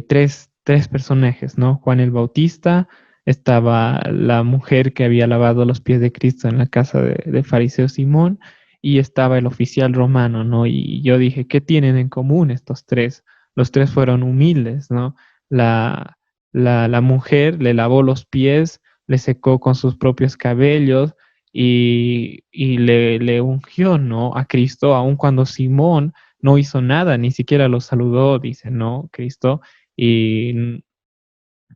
tres personajes, ¿no? Juan el Bautista, estaba la mujer que había lavado los pies de Cristo en la casa de fariseo Simón, y estaba el oficial romano, ¿no? Y yo dije, ¿qué tienen en común estos tres? Los tres fueron humildes, ¿no? La, la mujer le lavó los pies, le secó con sus propios cabellos y le ungió, ¿no? A Cristo, aun cuando Simón no hizo nada, ni siquiera lo saludó, dice, ¿no? Cristo. Y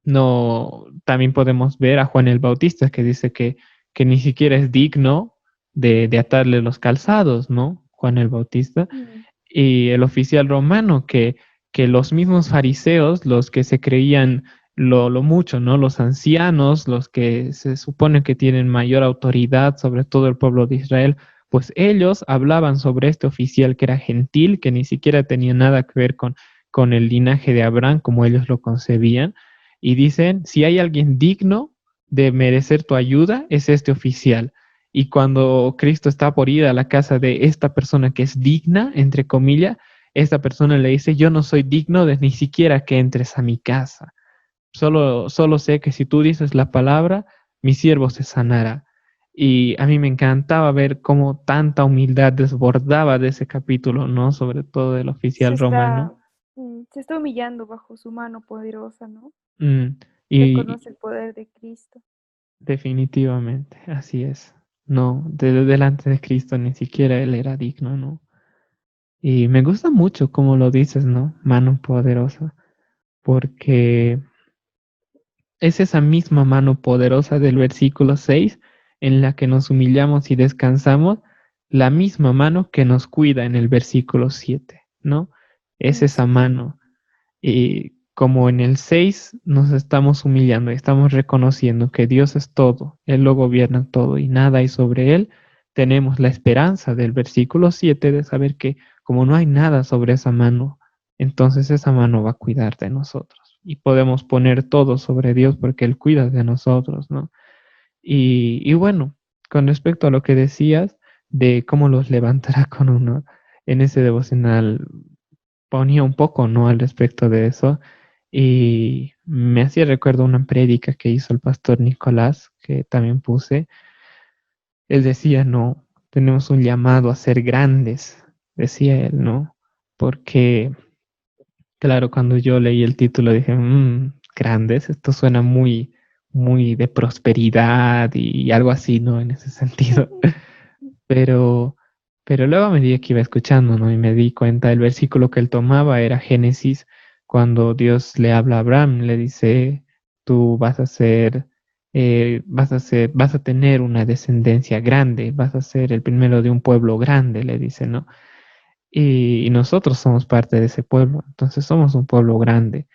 no, también podemos ver a Juan el Bautista que dice que ni siquiera es digno de atarle los calzados, ¿no? Juan el Bautista. Mm. Y el oficial romano, que los mismos fariseos, los que se creían lo mucho, ¿no? Los ancianos, los que se supone que tienen mayor autoridad sobre todo el pueblo de Israel, pues ellos hablaban sobre este oficial que era gentil, que ni siquiera tenía nada que ver con el linaje de Abraham como ellos lo concebían, y dicen, si hay alguien digno de merecer tu ayuda, es este oficial. Y cuando Cristo está por ir a la casa de esta persona que es digna, entre comillas, esta persona le dice, yo no soy digno de ni siquiera que entres a mi casa. Solo sé que si tú dices la palabra, mi siervo se sanará. Y a mí me encantaba ver cómo tanta humildad desbordaba de ese capítulo, ¿no? Sobre todo del Se oficial está, romano. se está humillando bajo su mano poderosa, ¿no? Mm, y Reconoce el poder de Cristo. definitivamente, así es. No, delante de Cristo ni siquiera él era digno, ¿no? Y me gusta mucho cómo lo dices, ¿no? Mano poderosa, porque es esa misma mano poderosa del versículo 6 en la que nos humillamos y descansamos, la misma mano que nos cuida en el versículo 7, ¿no? Es esa Sí. mano. Y como en el 6 nos estamos humillando y estamos reconociendo que Dios es todo, Él lo gobierna todo y nada hay sobre Él, tenemos la esperanza del versículo 7 de saber que como no hay nada sobre esa mano, entonces esa mano va a cuidar de nosotros. Y podemos poner todo sobre Dios porque Él cuida de nosotros, ¿no? Y bueno, con respecto a lo que decías de cómo los levantará con uno, en ese devocional ponía un poco, ¿no? Al respecto de eso. Y me hacía recuerdo una prédica que hizo el pastor Nicolás, que también puse. Él decía, no, tenemos un llamado a ser grandes, decía él, ¿no? Porque, claro, cuando yo leí el título dije, grandes, esto suena muy de prosperidad y algo así, ¿no? En ese sentido. Pero, pero luego a medida que iba escuchando, ¿no? Y me di cuenta, el versículo que él tomaba era Génesis, cuando Dios le habla a Abraham, le dice, tú vas a tener una descendencia grande, vas a ser el primero de un pueblo grande, le dice, ¿no? Y nosotros somos parte de ese pueblo, entonces somos un pueblo grande.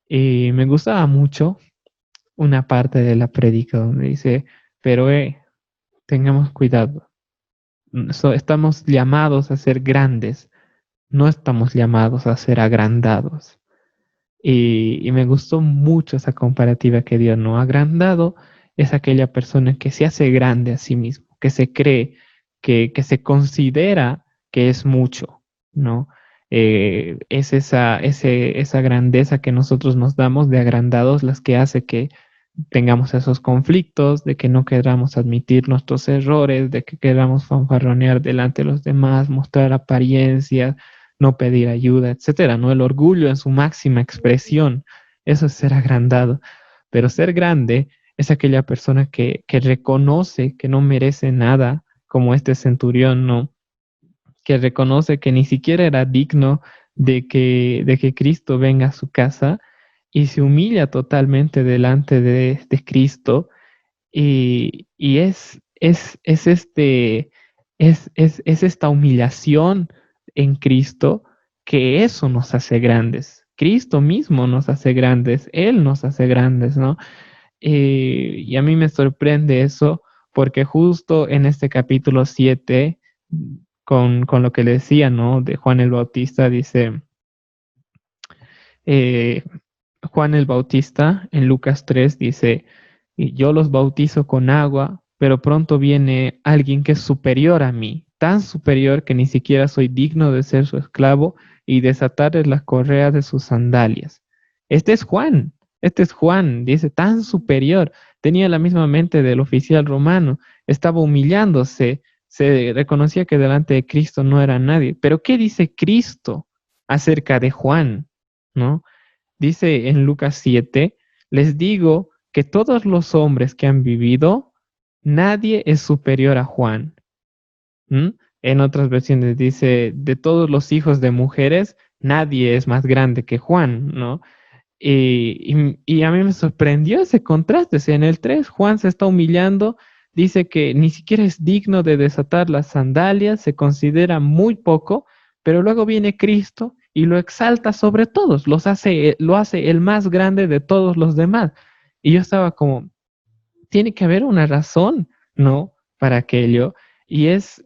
Y me gustaba mucho una parte de la prédica donde dice, pero tengamos cuidado, estamos llamados a ser grandes, no estamos llamados a ser agrandados. Y me gustó mucho esa comparativa que dio, ¿no? Agrandado es aquella persona que se hace grande a sí mismo, que se cree, que se considera que es mucho, ¿no? Es esa grandeza que nosotros nos damos de agrandados las que hace que tengamos esos conflictos, de que no queramos admitir nuestros errores, de que queramos fanfarronear delante de los demás, mostrar apariencias, no pedir ayuda, etcétera, ¿no? El orgullo en su máxima expresión, eso es ser agrandado. Pero ser grande es aquella persona que reconoce que no merece nada, como este centurión, ¿no? que reconoce que ni siquiera era digno de que Cristo venga a su casa y se humilla totalmente delante de Cristo y es esta humillación en Cristo que eso nos hace grandes. Cristo mismo nos hace grandes, Él nos hace grandes, ¿no? Y a mí me sorprende eso porque justo en este capítulo 7 con lo que le decía, ¿no? De Juan el Bautista, dice, eh, Juan el Bautista en Lucas 3 dice, y yo los bautizo con agua, pero pronto viene alguien que es superior a mí, tan superior que ni siquiera soy digno de ser su esclavo y desatarles las correas de sus sandalias. Este es Juan, dice, tan superior, tenía la misma mente del oficial romano, estaba humillándose, se reconocía que delante de Cristo no era nadie. Pero ¿qué dice Cristo acerca de Juan? ¿No? Dice en Lucas 7, les digo que todos los hombres que han vivido, nadie es superior a Juan. ¿Mm? En otras versiones dice, de todos los hijos de mujeres, nadie es más grande que Juan, ¿no? Y a mí me sorprendió ese contraste. Si en el 3 Juan se está humillando, dice que ni siquiera es digno de desatar las sandalias, se considera muy poco, pero luego viene Cristo y lo exalta sobre todos, lo hace el más grande de todos los demás. Y yo estaba como, tiene que haber una razón, ¿no? Para aquello. Y es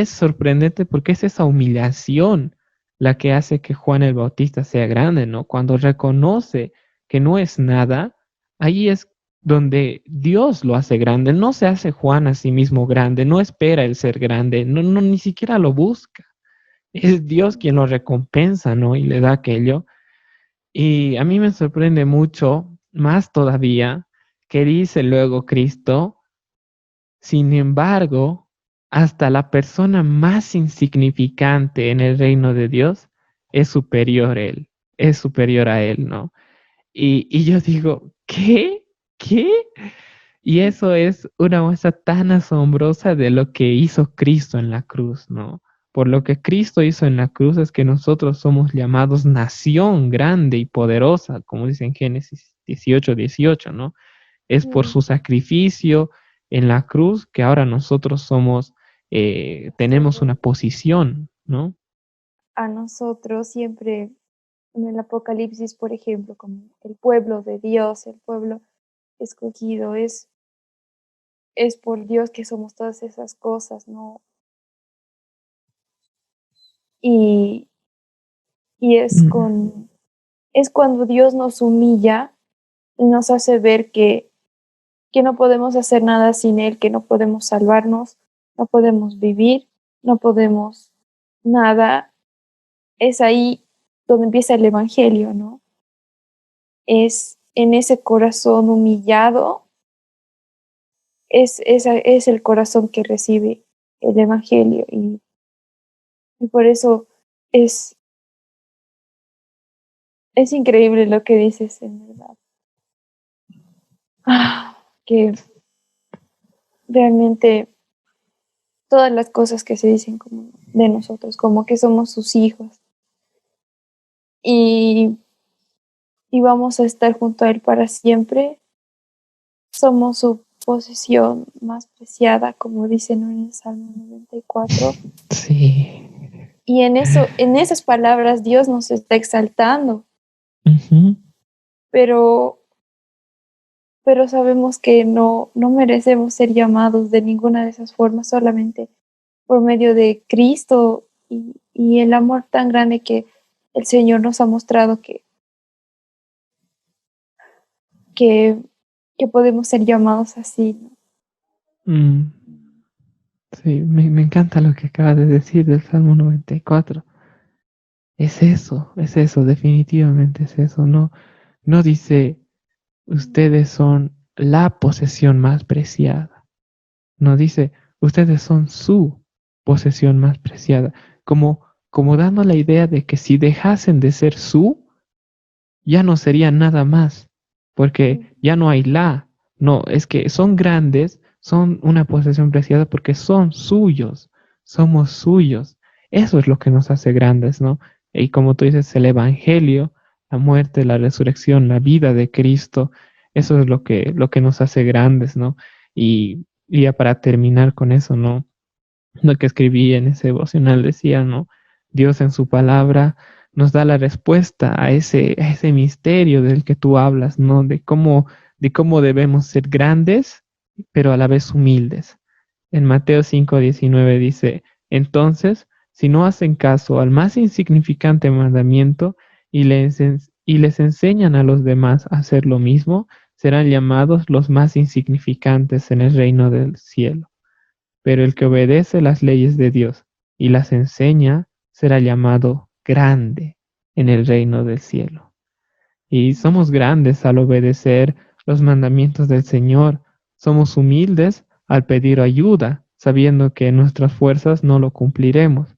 sorprendente porque es esa humillación la que hace que Juan el Bautista sea grande, ¿no? Cuando reconoce que no es nada, ahí es donde Dios lo hace grande. No se hace Juan a sí mismo grande, no espera el ser grande, no, ni siquiera lo busca. Es Dios quien lo recompensa, ¿no? Y le da aquello. Y a mí me sorprende mucho, más todavía, que dice luego Cristo, sin embargo, hasta la persona más insignificante en el reino de Dios es superior a él, es superior a él, ¿no? Y yo digo, ¿qué? ¿Qué? Y eso es una muestra tan asombrosa de lo que hizo Cristo en la cruz, ¿no? Por lo que Cristo hizo en la cruz es que nosotros somos llamados nación grande y poderosa, como dice en Génesis 18:18, ¿no? Es por Mm, su sacrificio en la cruz que ahora nosotros tenemos una posición, ¿no? a nosotros siempre en el Apocalipsis, por ejemplo, como el pueblo de Dios, el pueblo escogido, es por Dios que somos todas esas cosas, ¿no? Y, y Mm, es cuando Dios nos humilla y nos hace ver que no podemos hacer nada sin Él, que no podemos salvarnos, no podemos vivir, no podemos nada. Es ahí donde empieza el Evangelio, ¿no? Es en ese corazón humillado, es el corazón que recibe el Evangelio y por eso es, es increíble lo que dices, en verdad. Que realmente todas las cosas que se dicen como de nosotros, como que somos sus hijos y, y vamos a estar junto a Él para siempre, somos su posesión más preciada, como dicen en el Salmo 94. sí. Y en eso, en esas palabras Dios nos está exaltando, Ujú. pero, pero sabemos que no merecemos ser llamados de ninguna de esas formas, solamente por medio de Cristo y el amor tan grande que el Señor nos ha mostrado que, que podemos ser llamados así, ¿no? Mm, sí, me encanta lo que acabas de decir del Salmo 94. Es eso, definitivamente es eso. No, no dice, ustedes son la posesión más preciada. No dice, ustedes son su posesión más preciada. Como dando la idea de que si dejasen de ser su, ya no sería nada más, porque ya no hay la. No, es que son grandes, son una posesión preciada porque son suyos, somos suyos. Eso es lo que nos hace grandes, ¿no? Y como tú dices, el Evangelio, la muerte, la resurrección, la vida de Cristo, eso es lo que nos hace grandes, ¿no? Y ya para terminar con eso, ¿no? Lo que escribí en ese devocional decía, ¿no? Dios en su palabra nos da la respuesta a ese misterio del que tú hablas, ¿no? De cómo debemos ser grandes, pero a la vez humildes. En Mateo 5:19 dice, entonces, si no hacen caso al más insignificante mandamiento y les enseñan a los demás a hacer lo mismo, serán llamados los más insignificantes en el reino del cielo. Pero el que obedece las leyes de Dios y las enseña será llamado grande en el reino del cielo. Y somos grandes al obedecer los mandamientos del Señor. Somos humildes al pedir ayuda, sabiendo que en nuestras fuerzas no lo cumpliremos.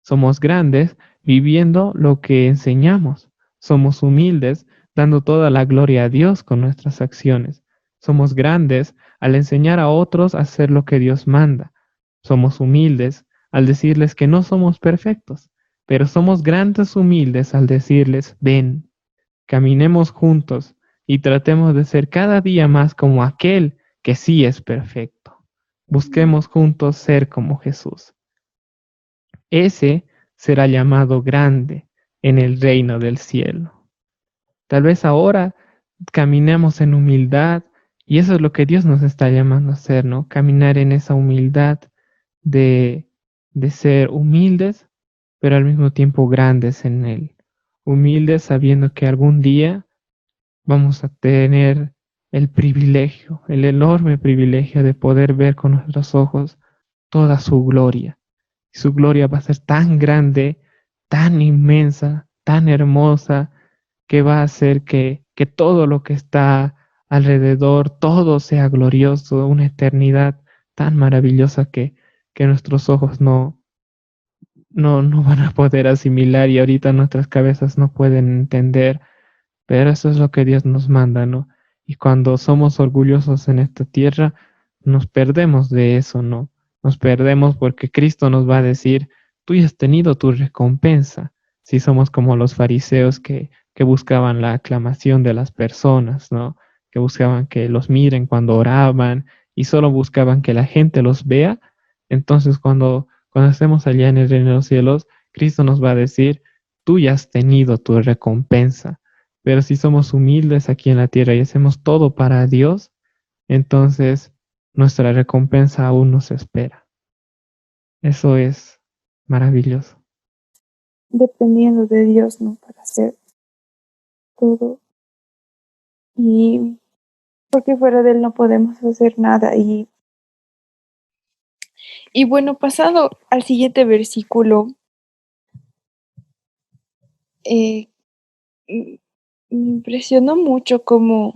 Somos grandes viviendo lo que enseñamos. Somos humildes dando toda la gloria a Dios con nuestras acciones. Somos grandes al enseñar a otros a hacer lo que Dios manda. Somos humildes al decirles que no somos perfectos, pero somos grandes humildes al decirles, ven, caminemos juntos y tratemos de ser cada día más como aquel que sí es perfecto. Busquemos juntos ser como Jesús. Ese será llamado grande en el reino del cielo. Tal vez ahora caminemos en humildad y eso es lo que Dios nos está llamando a hacer, ¿no? Caminar en esa humildad de, de ser humildes, pero al mismo tiempo grandes en Él. Humildes sabiendo que algún día vamos a tener el privilegio, el enorme privilegio de poder ver con nuestros ojos toda su gloria. Y su gloria va a ser tan grande, tan inmensa, tan hermosa, que va a hacer que todo lo que está alrededor, todo sea glorioso, una eternidad tan maravillosa que nuestros ojos no van a poder asimilar y ahorita nuestras cabezas no pueden entender, pero eso es lo que Dios nos manda, ¿no? Y cuando somos orgullosos en esta tierra, nos perdemos de eso, ¿no? Nos perdemos porque Cristo nos va a decir, tú ya has tenido tu recompensa. Si somos como los fariseos que buscaban la aclamación de las personas, ¿no? Que buscaban que los miren cuando oraban y solo buscaban que la gente los vea. Entonces, cuando estemos allá en el reino de los cielos, Cristo nos va a decir, tú ya has tenido tu recompensa. Pero si somos humildes aquí en la tierra y hacemos todo para Dios, entonces nuestra recompensa aún nos espera. Eso es maravilloso. Dependiendo de Dios, ¿no? Para hacer todo. Y porque fuera de Él no podemos hacer nada. Y bueno, pasando al siguiente versículo, eh, m- me impresionó mucho cómo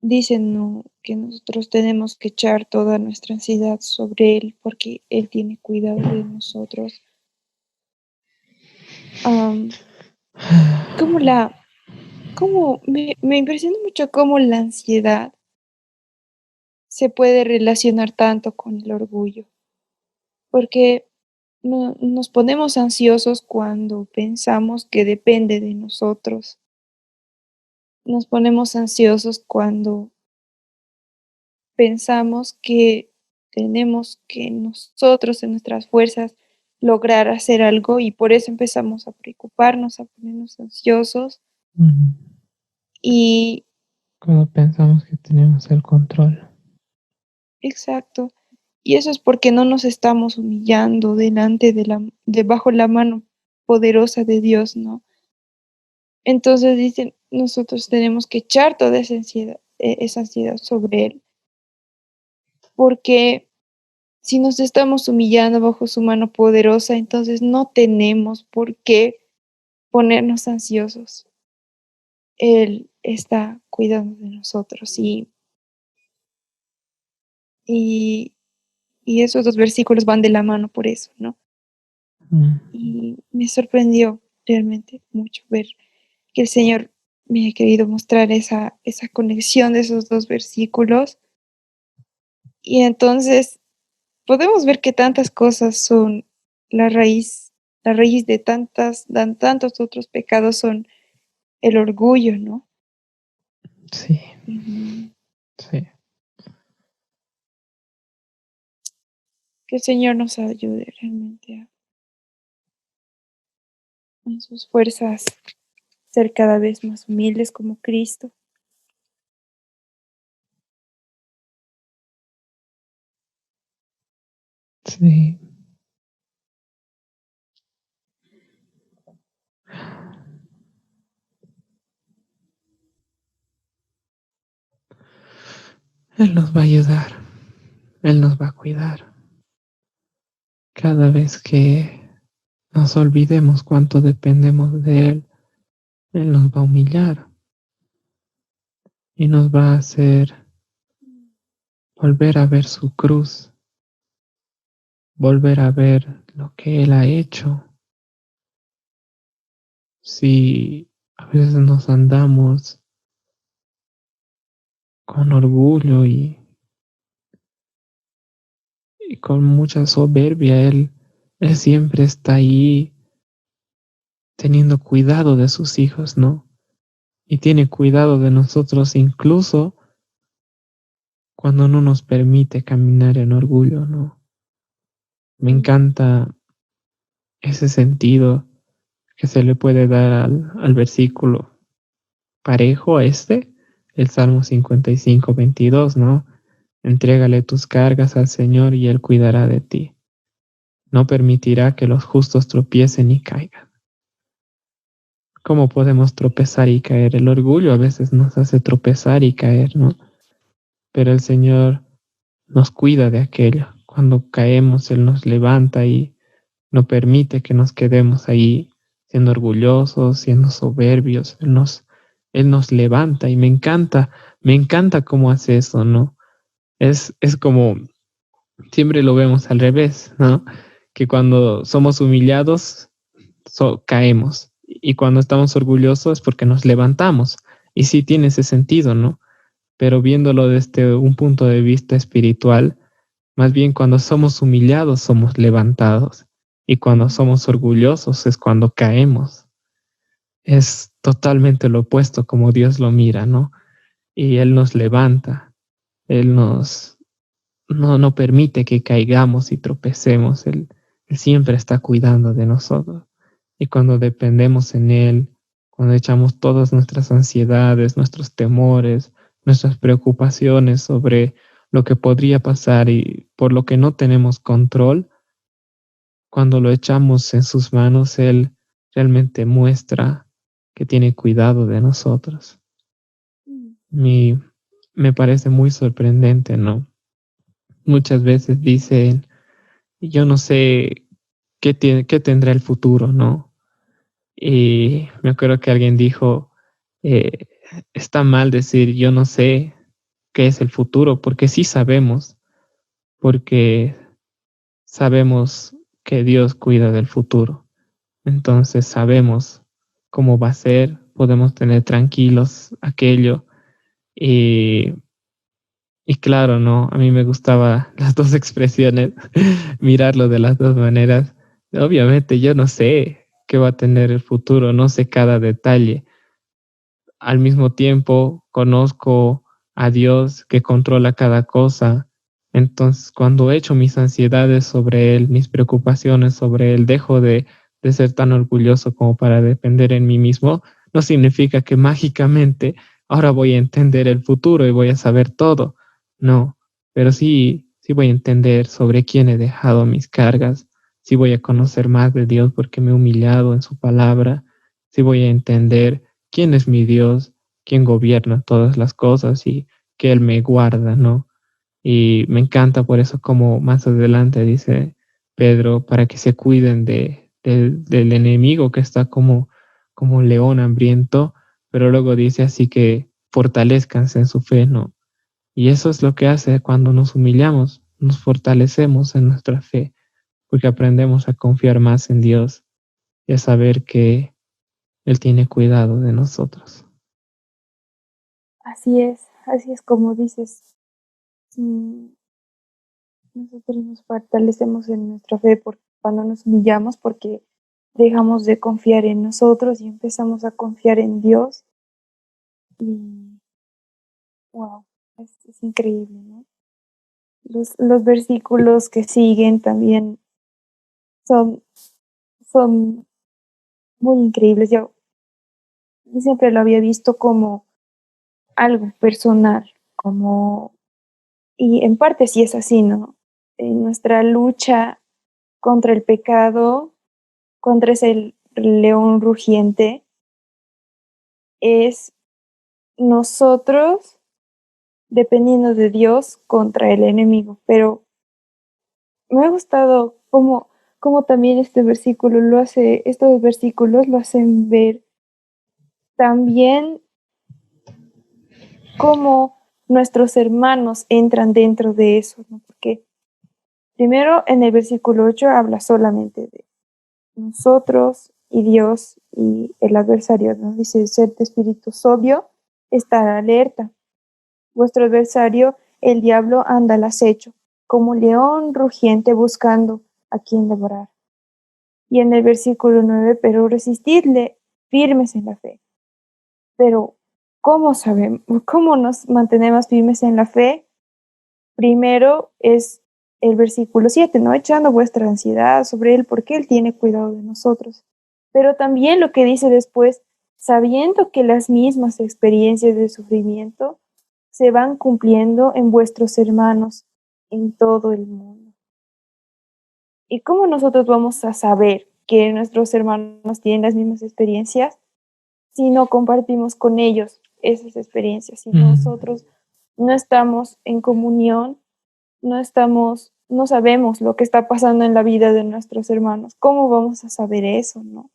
dicen, ¿no? Que nosotros tenemos que echar toda nuestra ansiedad sobre Él porque Él tiene cuidado de nosotros. Am, como la, como me impresionó mucho cómo la ansiedad se puede relacionar tanto con el orgullo, porque nos ponemos ansiosos cuando pensamos que depende de nosotros. Nos ponemos ansiosos cuando pensamos que tenemos que nosotros en nuestras fuerzas lograr hacer algo y por eso empezamos a preocuparnos, a ponernos ansiosos Mm, y Cuando pensamos que tenemos el control. exacto. Y eso es porque no nos estamos humillando delante debajo la mano poderosa de Dios, ¿no? Entonces dicen, nosotros tenemos que echar toda esa ansiedad sobre Él, porque si nos estamos humillando bajo su mano poderosa, entonces no tenemos por qué ponernos ansiosos. Él está cuidando de nosotros y, y esos dos versículos van de la mano por eso, ¿no? Mm, Y me sorprendió realmente mucho ver que el Señor me ha querido mostrar esa conexión de esos dos versículos. Y entonces podemos ver que tantas cosas son la raíz, la raíz de tantos otros pecados son el orgullo, ¿no? Sí, Ujú. sí. Que el Señor nos ayude realmente en sus fuerzas ser cada vez más humildes como Cristo. Sí. Él nos va a ayudar. Él nos va a cuidar. Cada vez que nos olvidemos cuánto dependemos de Él, Él nos va a humillar y nos va a hacer volver a ver su cruz, volver a ver lo que Él ha hecho. Si a veces nos andamos con orgullo y con mucha soberbia, Él siempre está ahí teniendo cuidado de sus hijos, ¿no? Y tiene cuidado de nosotros incluso cuando no nos permite caminar en orgullo, ¿no? Me encanta ese sentido que se le puede dar al versículo parejo a el Salmo 55:22, ¿no? Entrégale tus cargas al Señor y Él cuidará de ti. No permitirá que los justos tropiecen y caigan. ¿Cómo podemos tropezar y caer? El orgullo a veces nos hace tropezar y caer, ¿no? Pero el Señor nos cuida de aquello. Cuando caemos, Él nos levanta y no permite que nos quedemos ahí siendo orgullosos, siendo soberbios. Él nos levanta y me encanta cómo hace eso, ¿no? Es como, siempre lo vemos al revés, ¿no? Que cuando somos humillados, caemos. Y cuando estamos orgullosos es porque nos levantamos. Y sí tiene ese sentido, ¿no? Pero viéndolo desde un punto de vista espiritual, más bien cuando somos humillados somos levantados y cuando somos orgullosos es cuando caemos. Es totalmente lo opuesto como Dios lo mira, ¿no? Y Él nos levanta, Él no permite que caigamos y tropecemos, Él siempre está cuidando de nosotros. Y cuando dependemos en Él, cuando echamos todas nuestras ansiedades, nuestros temores, nuestras preocupaciones sobre lo que podría pasar y por lo que no tenemos control, cuando lo echamos en sus manos, Él realmente muestra que tiene cuidado de nosotros. Mi, Me parece muy sorprendente, ¿no? Muchas veces dicen, yo no sé qué tendrá el futuro, ¿no? Y me acuerdo que alguien dijo, eh, está mal decir yo no sé qué es el futuro, porque sí sabemos, porque sabemos que Dios cuida del futuro. Entonces sabemos cómo va a ser, podemos tener tranquilos aquello. Y, y claro, ¿no? A mí me gustaba las dos expresiones, mirarlo de las dos maneras. Obviamente yo no sé qué va a tener el futuro, no sé cada detalle. Al mismo tiempo conozco a Dios que controla cada cosa. Entonces, cuando echo mis ansiedades sobre Él, mis preocupaciones sobre Él, dejo de ser tan orgulloso como para depender en mí mismo, no significa que mágicamente ahora voy a entender el futuro y voy a saber todo. No, pero sí voy a entender sobre quién he dejado mis cargas, sí voy a conocer más de Dios porque me he humillado en su palabra, sí voy a entender quién es mi Dios, quién gobierna todas las cosas y que Él me guarda, ¿no? Y me encanta por eso como más adelante dice Pedro, para que se cuiden del enemigo que está como un león hambriento, pero luego dice así que fortalezcanse en su fe, ¿no? Y eso es lo que hace cuando nos humillamos, nos fortalecemos en nuestra fe, porque aprendemos a confiar más en Dios y a saber que Él tiene cuidado de nosotros. Así es como dices. Mm, nosotros nos fortalecemos en nuestra fe cuando nos humillamos porque dejamos de confiar en nosotros y empezamos a confiar en Dios. Y wow, es increíble, ¿no? Los versículos que siguen también son, son muy increíbles. Yo siempre lo había visto como algo personal, como, y en parte sí es así, ¿no? En nuestra lucha contra el pecado, contra ese león rugiente, es nosotros dependiendo de Dios contra el enemigo. Pero me ha gustado cómo también este versículo lo hace, estos versículos lo hacen ver también cómo nuestros hermanos entran dentro de eso, ¿no? Porque primero en el versículo 8 habla solamente de nosotros y Dios y el adversario, ¿no? Dice, sed de espíritu sobrio, estar alerta. Vuestro adversario, el diablo, anda al acecho, como león rugiente buscando a quien devorar. Y en el versículo 9, pero resistidle firmes en la fe. Pero, ¿cómo sabemos? ¿Cómo nos mantenemos firmes en la fe? Primero es el versículo 7, ¿no? Echando vuestra ansiedad sobre Él, porque Él tiene cuidado de nosotros. Pero también lo que dice después, sabiendo que las mismas experiencias de sufrimiento se van cumpliendo en vuestros hermanos en todo el mundo. ¿Y cómo nosotros vamos a saber que nuestros hermanos tienen las mismas experiencias si no compartimos con ellos esas experiencias? Si nosotros no estamos en comunión, no sabemos lo que está pasando en la vida de nuestros hermanos. ¿Cómo vamos a saber eso, no?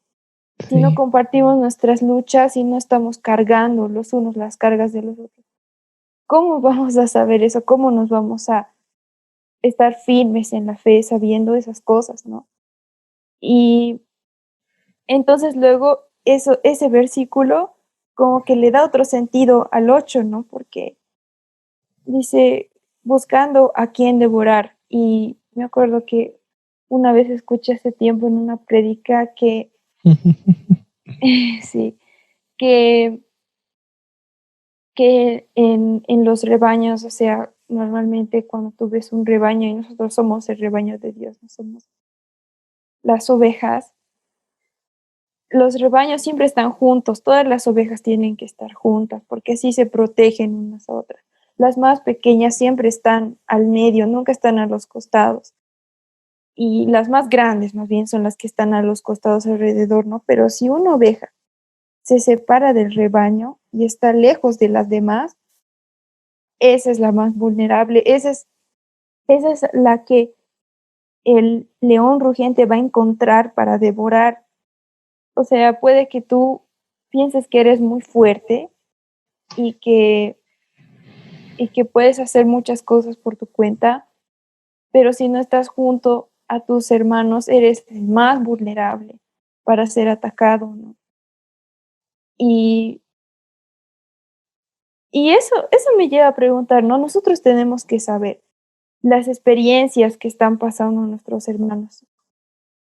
Si no Sí, compartimos nuestras luchas y no estamos cargando los unos las cargas de los otros. ¿Cómo vamos a saber eso? ¿Cómo nos vamos a estar firmes en la fe sabiendo esas cosas, no? Y entonces luego ese versículo como que le da otro sentido al 8, ¿no? Porque dice, buscando a quién devorar. Y me acuerdo que una vez escuché hace tiempo en una prédica que, sí, que, que en los rebaños, o sea, normalmente cuando tú ves un rebaño y nosotros somos el rebaño de Dios, no somos las ovejas, los rebaños siempre están juntos, todas las ovejas tienen que estar juntas porque así se protegen unas a otras. Las más pequeñas siempre están al medio, nunca están a los costados. Y las más grandes más bien son las que están a los costados alrededor, ¿no? Pero si una oveja se separa del rebaño y está lejos de las demás, esa es la más vulnerable, esa es la que el león rugiente va a encontrar para devorar. O sea, puede que tú pienses que eres muy fuerte y que puedes hacer muchas cosas por tu cuenta, pero si no estás junto a tus hermanos, eres el más vulnerable para ser atacado, ¿no? Y, y eso me lleva a preguntar, ¿no? Nosotros tenemos que saber las experiencias que están pasando nuestros hermanos,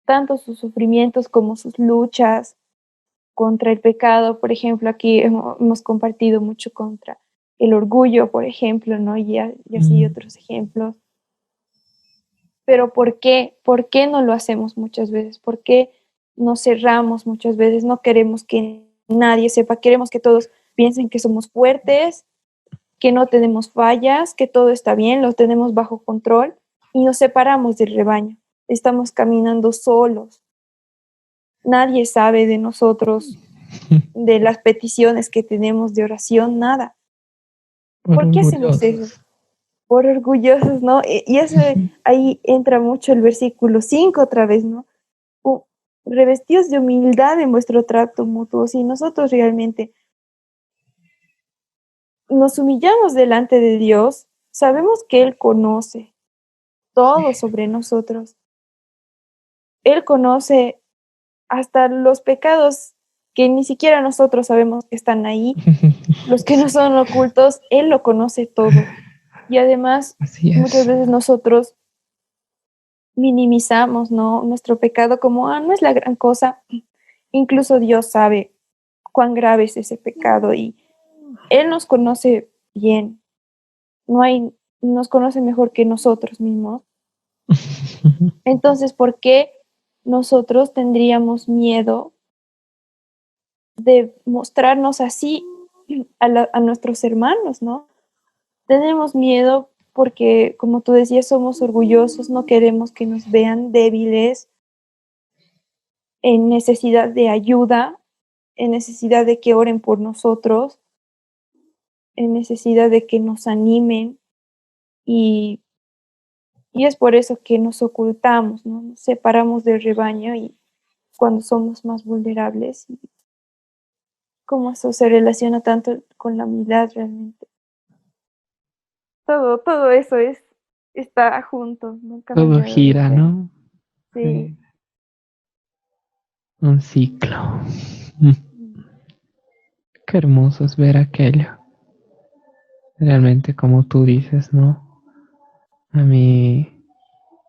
tanto sus sufrimientos como sus luchas contra el pecado. Por ejemplo, aquí hemos compartido mucho contra el orgullo, por ejemplo, ¿no? Y así otros ejemplos. Pero ¿por qué? ¿Por qué no lo hacemos muchas veces? ¿Por qué nos cerramos muchas veces? No queremos que nadie sepa, queremos que todos piensen que somos fuertes, que no tenemos fallas, que todo está bien, lo tenemos bajo control y nos separamos del rebaño. Estamos caminando solos. Nadie sabe de nosotros, de las peticiones que tenemos de oración, nada. por ¿Por qué hacemos eso? orgullosos. Por orgullosos, ¿no? Y eso, ahí entra mucho el versículo 5 otra vez, ¿no? Revestidos de humildad en vuestro trato mutuo. Si nosotros realmente nos humillamos delante de Dios, sabemos que Él conoce todo sobre nosotros. Él conoce hasta los pecados que ni siquiera nosotros sabemos que están ahí, los que no son ocultos, Él lo conoce todo. Y además, Así muchas es. veces nosotros minimizamos, ¿no? Nuestro pecado como, no es la gran cosa. Incluso Dios sabe cuán grave es ese pecado y Él nos conoce bien. Nos conoce mejor que nosotros mismos. Entonces, ¿por qué nosotros tendríamos miedo de mostrarnos así a nuestros hermanos, ¿no? Tenemos miedo porque, como tú decías, somos orgullosos, no queremos que nos vean débiles, en necesidad de ayuda, en necesidad de que oren por nosotros, en necesidad de que nos animen y, y es por eso que nos ocultamos, ¿no? Nos separamos del rebaño y cuando somos más vulnerables y cómo eso se relaciona tanto con la humildad realmente. Todo eso está junto, no Todo camina de gira, diferente. ¿no? Sí. Sí, un ciclo. Qué hermoso es ver aquello. Realmente, como tú dices, ¿no? A mí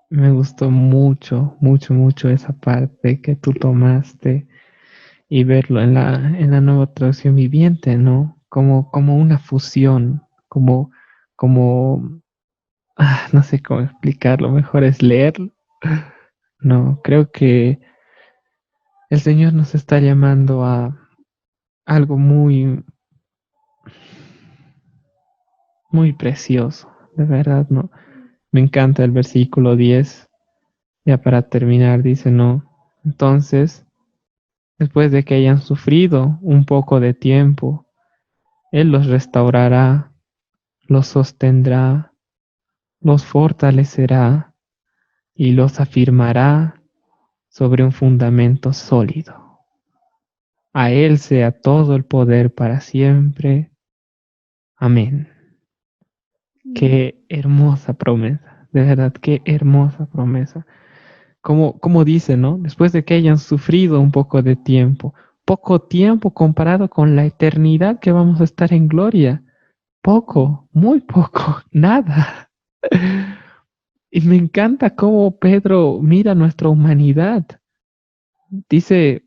me gustó mucho, mucho, mucho esa parte que tú tomaste y verlo en la nueva traducción viviente, ¿no? Como una fusión, como, no sé cómo explicarlo, mejor es leerlo. No, creo que el Señor nos está llamando a algo muy, muy precioso, de verdad, ¿no? Me encanta el versículo 10, ya para terminar, dice, no, entonces, después de que hayan sufrido un poco de tiempo, Él los restaurará, los sostendrá, los fortalecerá y los afirmará sobre un fundamento sólido. A Él sea todo el poder para siempre. Amén. Qué hermosa promesa, de verdad, qué hermosa promesa. Como dice, ¿no? Después de que hayan sufrido un poco tiempo comparado con la eternidad que vamos a estar en gloria, poco, muy poco, nada. Y me encanta cómo Pedro mira nuestra humanidad. Dice,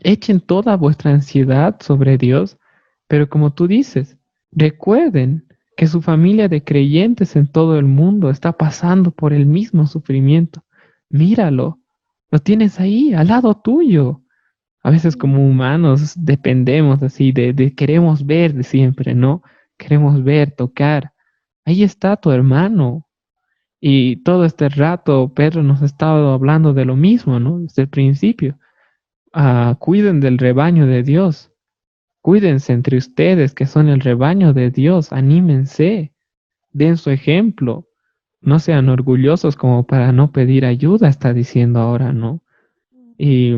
echen toda vuestra ansiedad sobre Dios, pero como tú dices, recuerden que su familia de creyentes en todo el mundo está pasando por el mismo sufrimiento. Míralo, lo tienes ahí, al lado tuyo. A veces como humanos dependemos así de queremos ver de siempre, ¿no? Queremos ver, tocar. Ahí está tu hermano. Y todo este rato Pedro nos ha estado hablando de lo mismo, ¿no? Desde el principio. Cuiden del rebaño de Dios. Cuídense entre ustedes que son el rebaño de Dios. Anímense. Den su ejemplo. No sean orgullosos como para no pedir ayuda, está diciendo ahora, ¿no? Y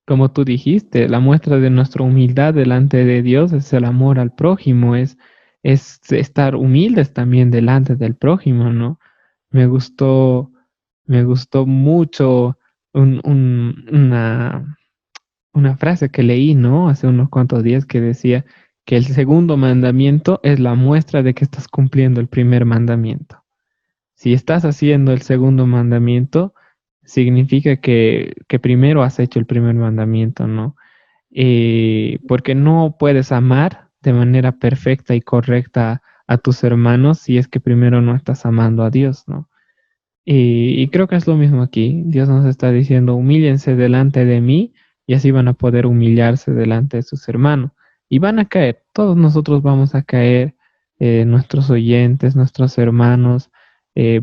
como tú dijiste, la muestra de nuestra humildad delante de Dios es el amor al prójimo, es estar humildes también delante del prójimo, ¿no? Me gustó, me gustó mucho una frase que leí, ¿no? Hace unos cuantos días que decía que el segundo mandamiento es la muestra de que estás cumpliendo el primer mandamiento. Si estás haciendo el segundo mandamiento, significa que primero has hecho el primer mandamiento, ¿no? Porque no puedes amar de manera perfecta y correcta a tus hermanos si es que primero no estás amando a Dios, ¿no? Y creo que es lo mismo aquí. Dios nos está diciendo, humíllense delante de mí y así van a poder humillarse delante de sus hermanos. Y van a caer, todos nosotros vamos a caer, nuestros oyentes, nuestros hermanos,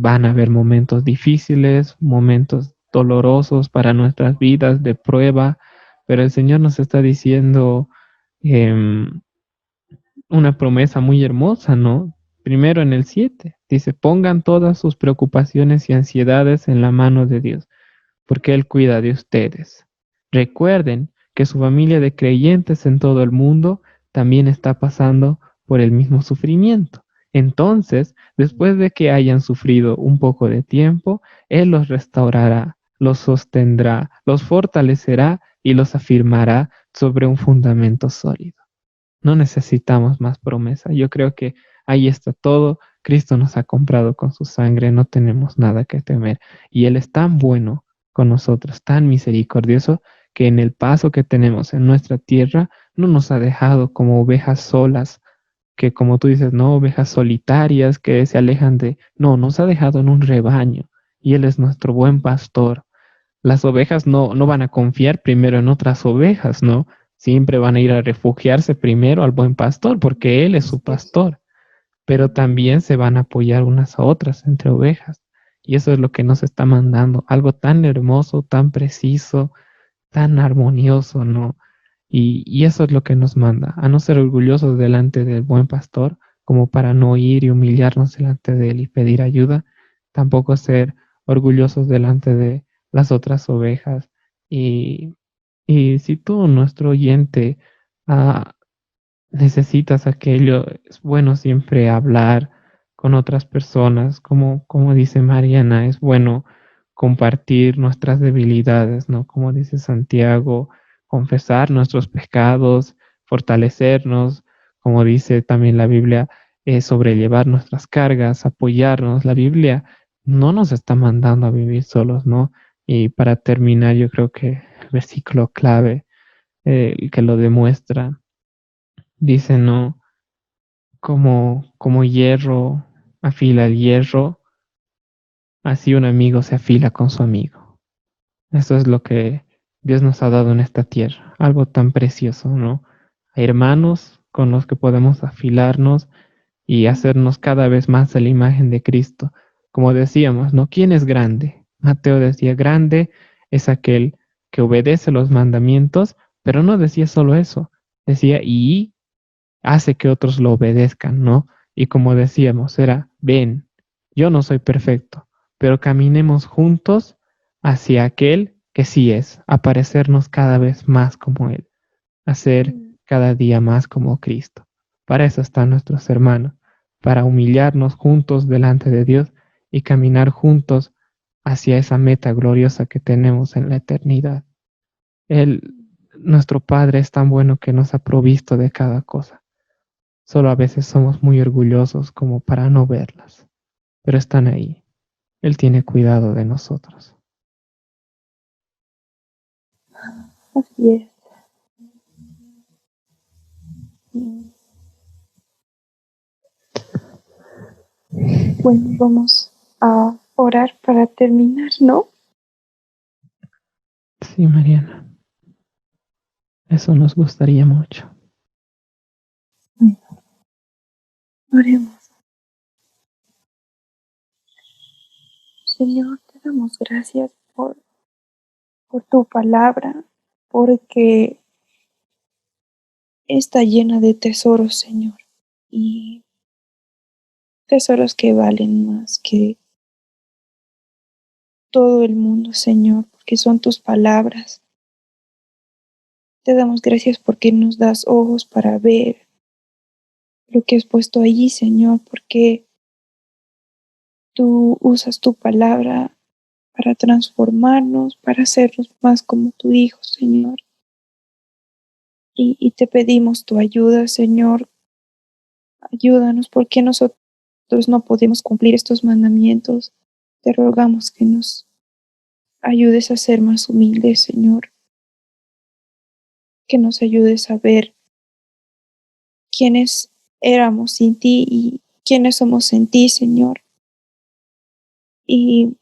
van a haber momentos difíciles, momentos dolorosos para nuestras vidas de prueba, pero el Señor nos está diciendo em, una promesa muy hermosa, ¿no? Primero en el 7 dice, pongan todas sus preocupaciones y ansiedades en la mano de Dios, porque Él cuida de ustedes. Recuerden que su familia de creyentes en todo el mundo también está pasando por el mismo sufrimiento. Entonces, después de que hayan sufrido un poco de tiempo, Él los restaurará, los sostendrá, los fortalecerá y los afirmará sobre un fundamento sólido. No necesitamos más promesa. Yo creo que ahí está todo. Cristo nos ha comprado con su sangre, no tenemos nada que temer. Y Él es tan bueno con nosotros, tan misericordioso, que en el paso que tenemos en nuestra tierra no nos ha dejado como ovejas solas, que como tú dices, no ovejas solitarias que se alejan de, no, nos ha dejado en un rebaño y Él es nuestro buen pastor. Las ovejas no van a confiar primero en otras ovejas, ¿no? Siempre van a ir a refugiarse primero al buen pastor porque Él es su pastor, pero también se van a apoyar unas a otras entre ovejas. Y eso es lo que nos está mandando, algo tan hermoso, tan preciso, tan armonioso, ¿no? Y eso es lo que nos manda, a no ser orgullosos delante del buen pastor, como para no ir y humillarnos delante de él y pedir ayuda, tampoco ser orgullosos delante de las otras ovejas. Y, y si tú, nuestro oyente, ah, necesitas aquello, es bueno siempre hablar con otras personas, como dice Mariana, es bueno compartir nuestras debilidades, ¿no? Como dice Santiago, confesar nuestros pecados, fortalecernos, como dice también la Biblia, sobrellevar nuestras cargas, apoyarnos. La Biblia no nos está mandando a vivir solos, ¿no? Y para terminar, yo creo que el versículo clave que lo demuestra, dice, ¿no? Como hierro afila el hierro, así un amigo se afila con su amigo. Eso es lo que Dios nos ha dado en esta tierra, algo tan precioso, ¿no? Hay hermanos con los que podemos afilarnos y hacernos cada vez más a la imagen de Cristo. Como decíamos, ¿no? ¿Quién es grande? Mateo decía, grande es aquel que obedece los mandamientos, pero no decía solo eso, decía, y hace que otros lo obedezcan, ¿no? Y como decíamos, era, ven, yo no soy perfecto, pero caminemos juntos hacia aquel que sí es, a parecernos cada vez más como Él, a ser cada día más como Cristo. Para eso están nuestros hermanos, para humillarnos juntos delante de Dios y caminar juntos hacia esa meta gloriosa que tenemos en la eternidad. Él, nuestro Padre, es tan bueno que nos ha provisto de cada cosa. Solo a veces somos muy orgullosos como para no verlas, pero están ahí. Él tiene cuidado de nosotros. Así es. Mm. Bueno, vamos a orar para terminar, ¿no? Sí, Mariana, eso nos gustaría mucho. Bueno, oremos. Señor, te damos gracias por tu palabra, porque está llena de tesoros, Señor, y tesoros que valen más que todo el mundo, Señor, porque son tus palabras. Te damos gracias porque nos das ojos para ver lo que has puesto allí, Señor, porque tú usas tu palabra para transformarnos, para hacernos más como tu Hijo, Señor. Y te pedimos tu ayuda, Señor. Ayúdanos porque nosotros no podemos cumplir estos mandamientos. Te rogamos que nos ayudes a ser más humildes, Señor. Que nos ayudes a ver quiénes éramos sin ti y quiénes somos en ti, Señor. Y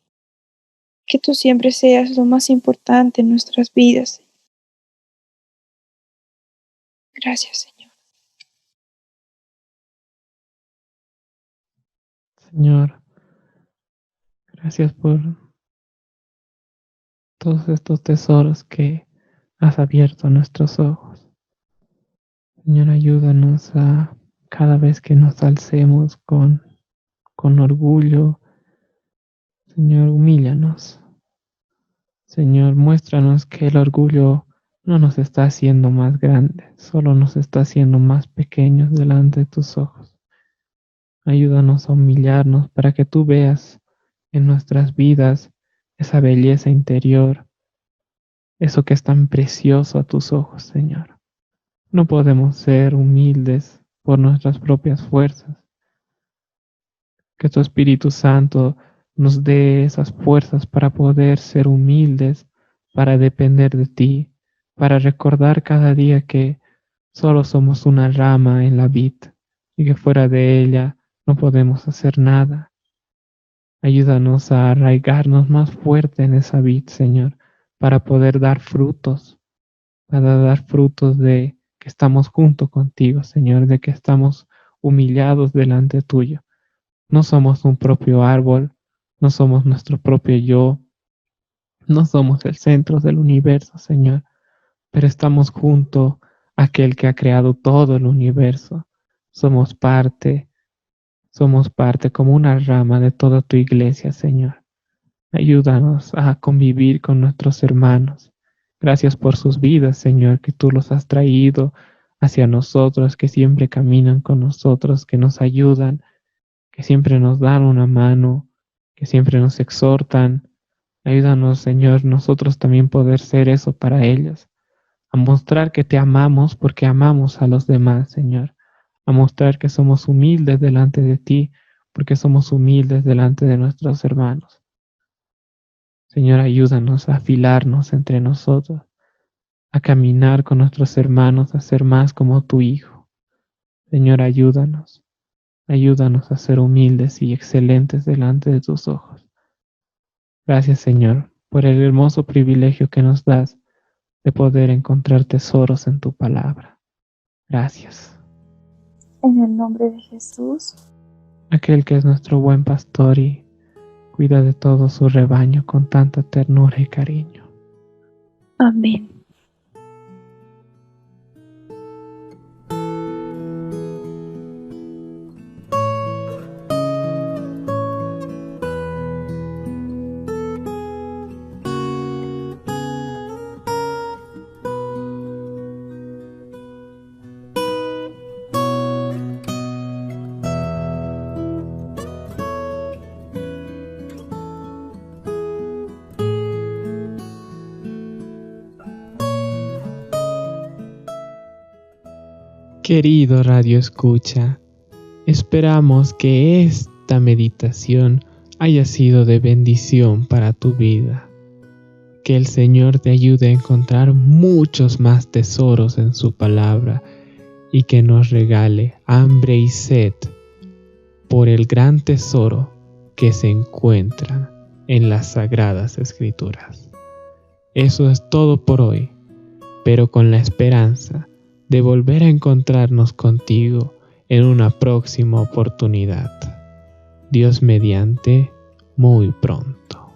que tú siempre seas lo más importante en nuestras vidas. Gracias, Señor. Señor, gracias por todos estos tesoros que has abierto nuestros ojos. Señor, ayúdanos a cada vez que nos alcemos con orgullo. Señor, humíllanos. Señor, muéstranos que el orgullo no nos está haciendo más grandes, solo nos está haciendo más pequeños delante de tus ojos. Ayúdanos a humillarnos para que tú veas en nuestras vidas esa belleza interior, eso que es tan precioso a tus ojos, Señor. No podemos ser humildes por nuestras propias fuerzas. Que tu Espíritu Santo nos dé esas fuerzas para poder ser humildes, para depender de ti, para recordar cada día que solo somos una rama en la vid y que fuera de ella no podemos hacer nada. Ayúdanos a arraigarnos más fuerte en esa vid, Señor, para poder dar frutos, para dar frutos de que estamos junto contigo, Señor, de que estamos humillados delante tuyo. No somos un propio árbol, no somos nuestro propio yo, no somos el centro del universo, Señor, pero estamos junto a aquel que ha creado todo el universo. Somos parte como una rama de toda tu iglesia, Señor. Ayúdanos a convivir con nuestros hermanos. Gracias por sus vidas, Señor, que tú los has traído hacia nosotros, que siempre caminan con nosotros, que nos ayudan, que siempre nos dan una mano, que siempre nos exhortan. Ayúdanos, Señor, nosotros también poder ser eso para ellos, a mostrar que te amamos porque amamos a los demás, Señor, a mostrar que somos humildes delante de ti porque somos humildes delante de nuestros hermanos. Señor, ayúdanos a afilarnos entre nosotros, a caminar con nuestros hermanos, a ser más como tu Hijo. Señor, ayúdanos a ser humildes y excelentes delante de tus ojos. Gracias, Señor, por el hermoso privilegio que nos das de poder encontrar tesoros en tu palabra. Gracias. En el nombre de Jesús. Aquel que es nuestro buen pastor y cuida de todo su rebaño con tanta ternura y cariño. Amén. Querido Radio Escucha, esperamos que esta meditación haya sido de bendición para tu vida. Que el Señor te ayude a encontrar muchos más tesoros en su palabra y que nos regale hambre y sed por el gran tesoro que se encuentra en las Sagradas Escrituras. Eso es todo por hoy, pero con la esperanza de volver a encontrarnos contigo en una próxima oportunidad. Dios mediante, muy pronto.